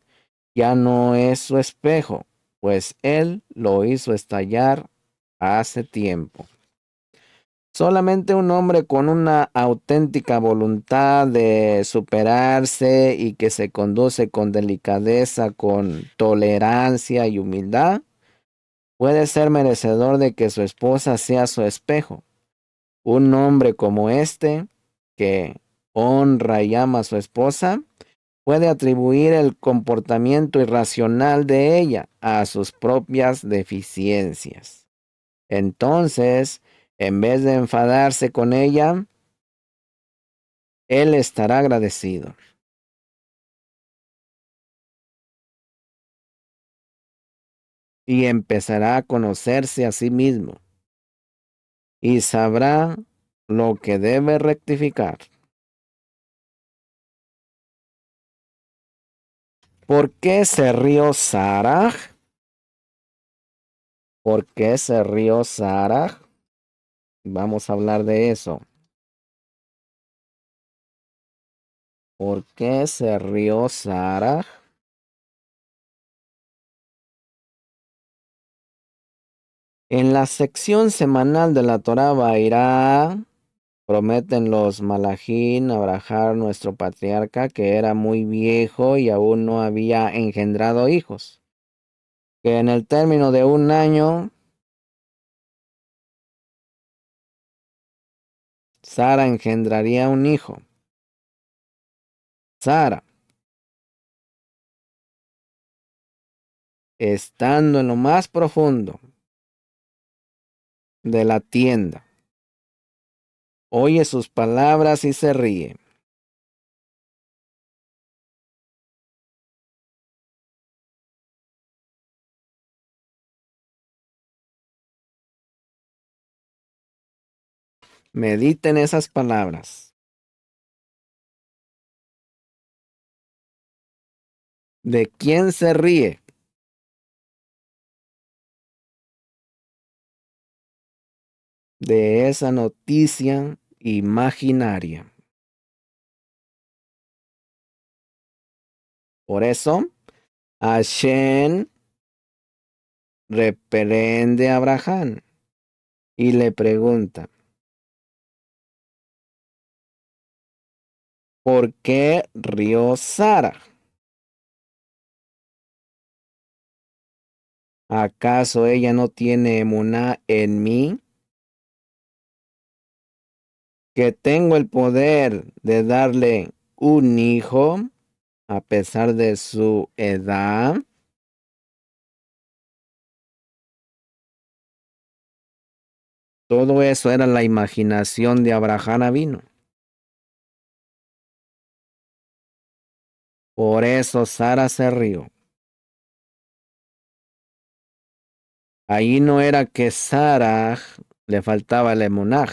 ya no es su espejo, pues él lo hizo estallar hace tiempo. Solamente un hombre con una auténtica voluntad de superarse y que se conduce con delicadeza, con tolerancia y humildad, puede ser merecedor de que su esposa sea su espejo. Un hombre como este, que honra y ama a su esposa, puede atribuir el comportamiento irracional de ella a sus propias deficiencias. Entonces, en vez de enfadarse con ella, él estará agradecido y empezará a conocerse a sí mismo y sabrá lo que debe rectificar. ¿Por qué se rió Sarah? ¿Por qué se rió Sarah? Vamos a hablar de eso. ¿Por qué se rió Sarah? En la sección semanal de la Torá Bairá, prometen los Malajín a Abraham, nuestro patriarca, que era muy viejo y aún no había engendrado hijos, que en el término de un año, Sara engendraría un hijo. Sara, estando en lo más profundo de la tienda, oye sus palabras y se ríe. Mediten esas palabras. ¿De quién se ríe? De esa noticia imaginaria. Por eso, Hashem reprende a Abraham y le pregunta, ¿por qué rió Sara? ¿Acaso ella no tiene emuná en mí? Que tengo el poder de darle un hijo a pesar de su edad. Todo eso era la imaginación de Abraham vino. Por eso Sara se rió. Ahí no era que Sara le faltaba el emunaj,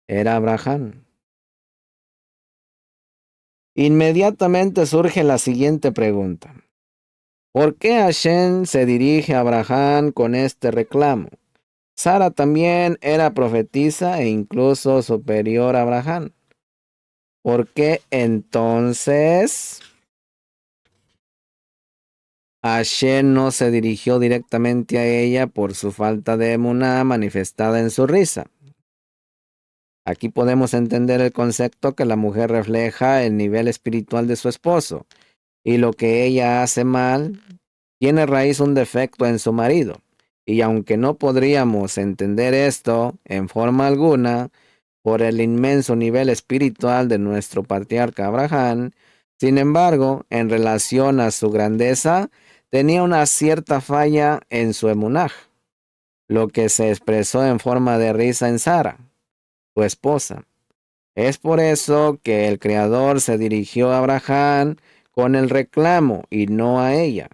era Abraham. Inmediatamente surge la siguiente pregunta. ¿Por qué Hashem se dirige a Abraham con este reclamo? Sara también era profetisa e incluso superior a Abraham. ¿Por qué entonces Hashem no se dirigió directamente a ella por su falta de emuná manifestada en su risa? Aquí podemos entender el concepto que la mujer refleja el nivel espiritual de su esposo y lo que ella hace mal tiene raíz un defecto en su marido. Y aunque no podríamos entender esto en forma alguna por el inmenso nivel espiritual de nuestro patriarca Abraham, sin embargo, en relación a su grandeza, tenía una cierta falla en su emunaj, lo que se expresó en forma de risa en Sara, su esposa. Es por eso que el Creador se dirigió a Abraham con el reclamo y no a ella,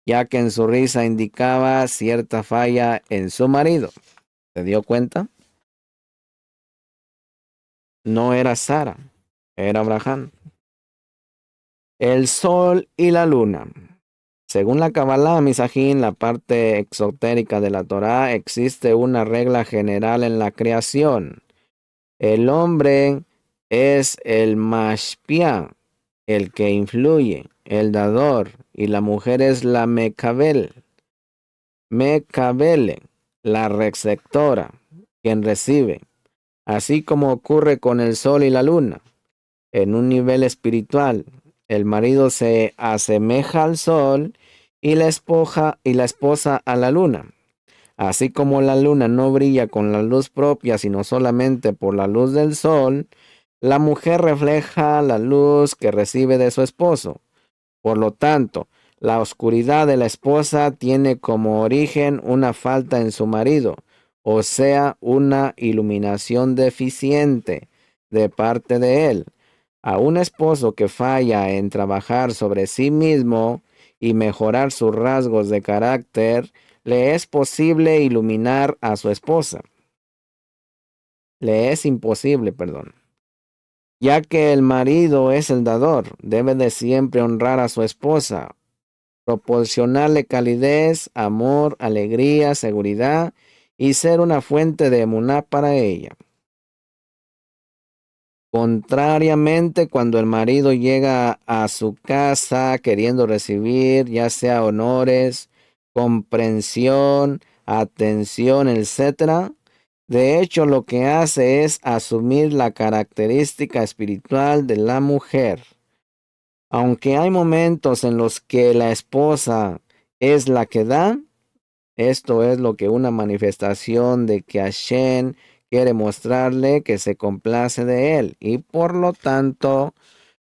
ya que en su risa indicaba cierta falla en su marido. ¿Se dio cuenta? No era Sara, era Abraham. El sol y la luna. Según la Kabbalah Misajín, la parte exotérica de la Torá, existe una regla general en la creación. El hombre es el mashpia, el que influye, el dador, y la mujer es la mekabele, la receptora, quien recibe, así como ocurre con el sol y la luna. En un nivel espiritual, el marido se asemeja al sol y la esposa a la luna. Así como la luna no brilla con la luz propia, sino solamente por la luz del sol, la mujer refleja la luz que recibe de su esposo. Por lo tanto, la oscuridad de la esposa tiene como origen una falta en su marido, o sea, una iluminación deficiente de parte de él. A un esposo que falla en trabajar sobre sí mismo y mejorar sus rasgos de carácter, le es posible iluminar a su esposa. Le es imposible, perdón. Ya que el marido es el dador, debe de siempre honrar a su esposa, proporcionarle calidez, amor, alegría, seguridad y ser una fuente de emuná para ella. Contrariamente, cuando el marido llega a su casa queriendo recibir ya sea honores, comprensión, atención, etcétera, de hecho lo que hace es asumir la característica espiritual de la mujer. Aunque hay momentos en los que la esposa es la que da, esto es lo que una manifestación de que Hashem quiere mostrarle que se complace de él y por lo tanto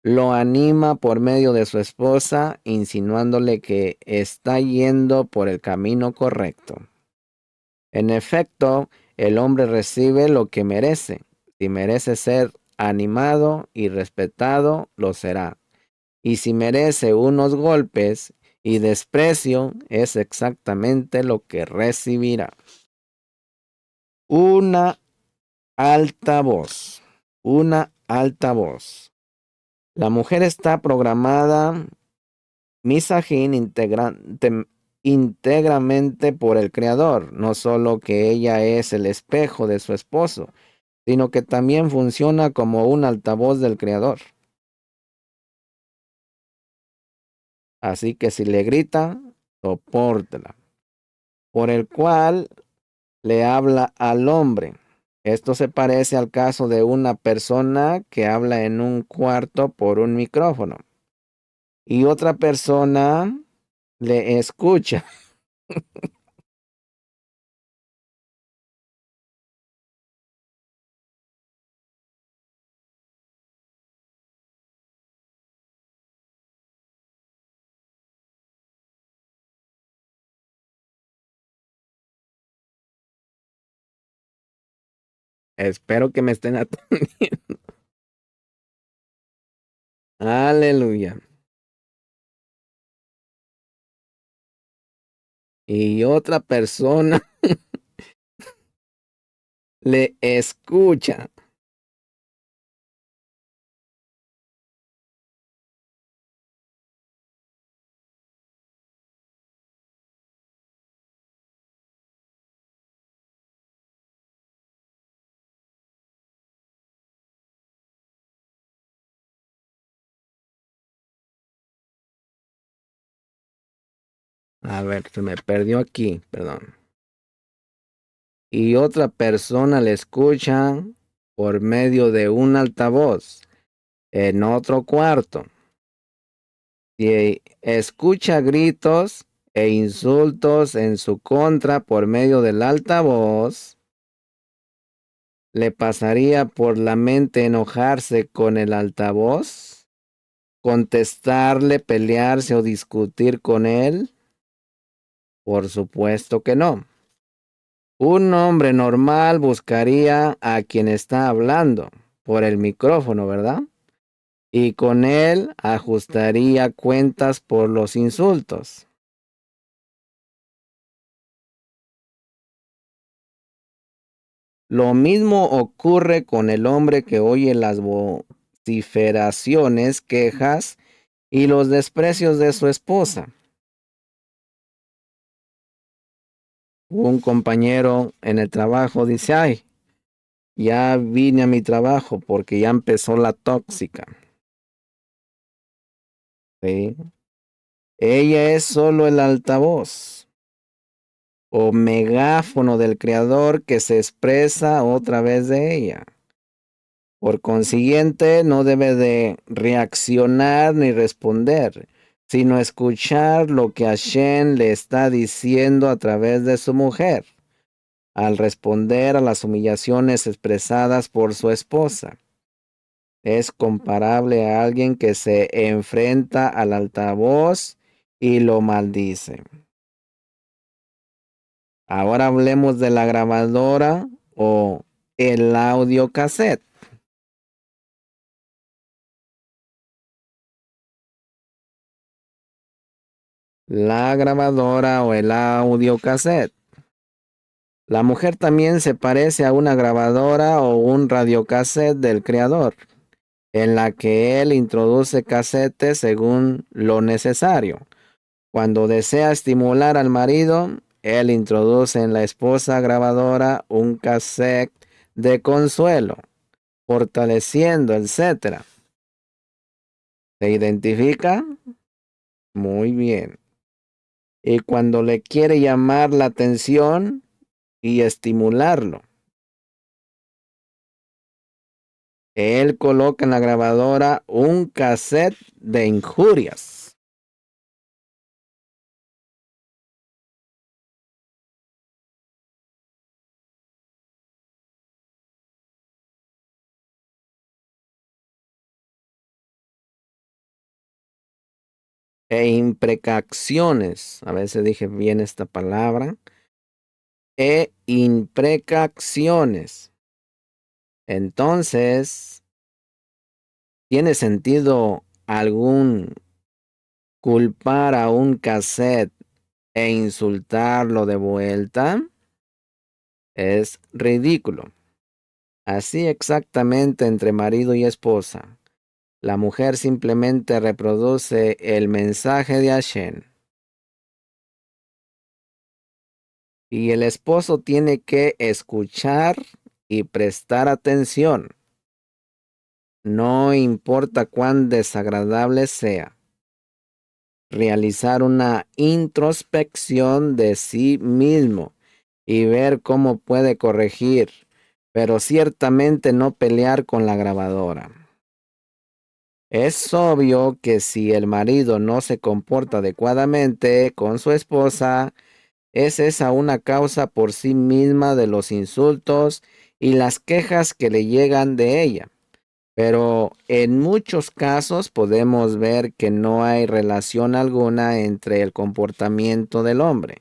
lo anima por medio de su esposa, insinuándole que está yendo por el camino correcto. En efecto, el hombre recibe lo que merece. Si merece ser animado y respetado, lo será. Y si merece unos golpes y desprecio, es exactamente lo que recibirá. Una alta voz. Una alta voz. La mujer está programada Misajín íntegramente por el Creador, no solo que ella es el espejo de su esposo, sino que también funciona como un altavoz del Creador. Así que si le grita, sopórtela. Por el cual le habla al hombre. Esto se parece al caso de una persona que habla en un cuarto por un micrófono y otra persona le escucha. Espero que me estén atendiendo. Aleluya. Y otra persona le escucha. A ver, se me perdió aquí, perdón. Y otra persona le escucha por medio de un altavoz en otro cuarto. Si escucha gritos e insultos en su contra por medio del altavoz, ¿le pasaría por la mente enojarse con el altavoz? ¿Contestarle, pelearse o discutir con él? Por supuesto que no. Un hombre normal buscaría a quien está hablando por el micrófono, ¿verdad? Y con él ajustaría cuentas por los insultos. Lo mismo ocurre con el hombre que oye las vociferaciones, quejas y los desprecios de su esposa. Un compañero en el trabajo dice, ay, ya vine a mi trabajo porque ya empezó la tóxica. ¿Sí? Ella es solo el altavoz o megáfono del creador que se expresa a través de ella. Por consiguiente, no debe de reaccionar ni responder, sino escuchar lo que Hashem le está diciendo a través de su mujer, al responder a las humillaciones expresadas por su esposa. Es comparable a alguien que se enfrenta al altavoz y lo maldice. Ahora hablemos de la grabadora o el audiocassette. La grabadora o el audiocassette. La mujer también se parece a una grabadora o un radiocassette del creador, en la que él introduce casetes según lo necesario. Cuando desea estimular al marido, él introduce en la esposa grabadora un cassette de consuelo, fortaleciendo, etc. ¿Se identifica? Muy bien. Y cuando le quiere llamar la atención y estimularlo, él coloca en la grabadora un cassette de injurias. E imprecaciones. A veces dije bien esta palabra. E imprecaciones. Entonces, ¿tiene sentido algún culpar a un cassette e insultarlo de vuelta? Es ridículo. Así exactamente entre marido y esposa. La mujer simplemente reproduce el mensaje de Hashem. Y el esposo tiene que escuchar y prestar atención, no importa cuán desagradable sea. Realizar una introspección de sí mismo y ver cómo puede corregir, pero ciertamente no pelear con la grabadora. Es obvio que si el marido no se comporta adecuadamente con su esposa, es esa una causa por sí misma de los insultos y las quejas que le llegan de ella. Pero en muchos casos podemos ver que no hay relación alguna entre el comportamiento del hombre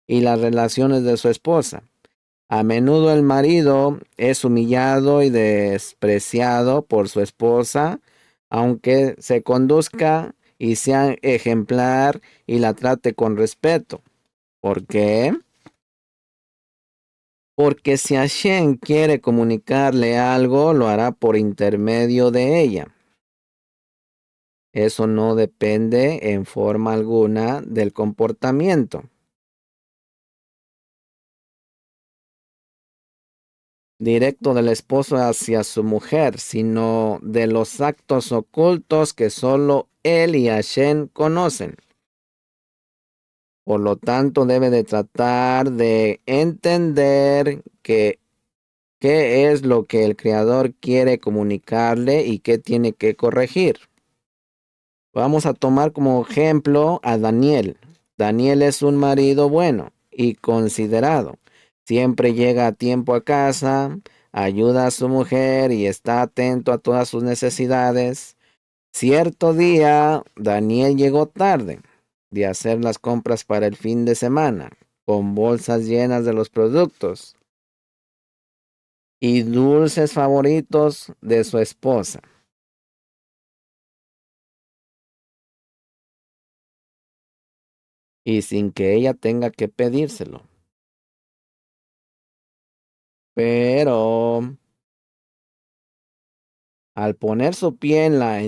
y las relaciones de su esposa. A menudo el marido es humillado y despreciado por su esposa, aunque se conduzca y sea ejemplar y la trate con respeto. ¿Por qué? Porque si Hashem quiere comunicarle algo, lo hará por intermedio de ella. Eso no depende en forma alguna del comportamiento directo del esposo hacia su mujer, sino de los actos ocultos que solo él y Hashem conocen. Por lo tanto, debe de tratar de entender qué es lo que el Creador quiere comunicarle y qué tiene que corregir. Vamos a tomar como ejemplo a Daniel. Daniel es un marido bueno y considerado. Siempre llega a tiempo a casa, ayuda a su mujer y está atento a todas sus necesidades. Cierto día, Daniel llegó tarde de hacer las compras para el fin de semana, con bolsas llenas de los productos y dulces favoritos de su esposa, y sin que ella tenga que pedírselo. Pero al poner su pie en la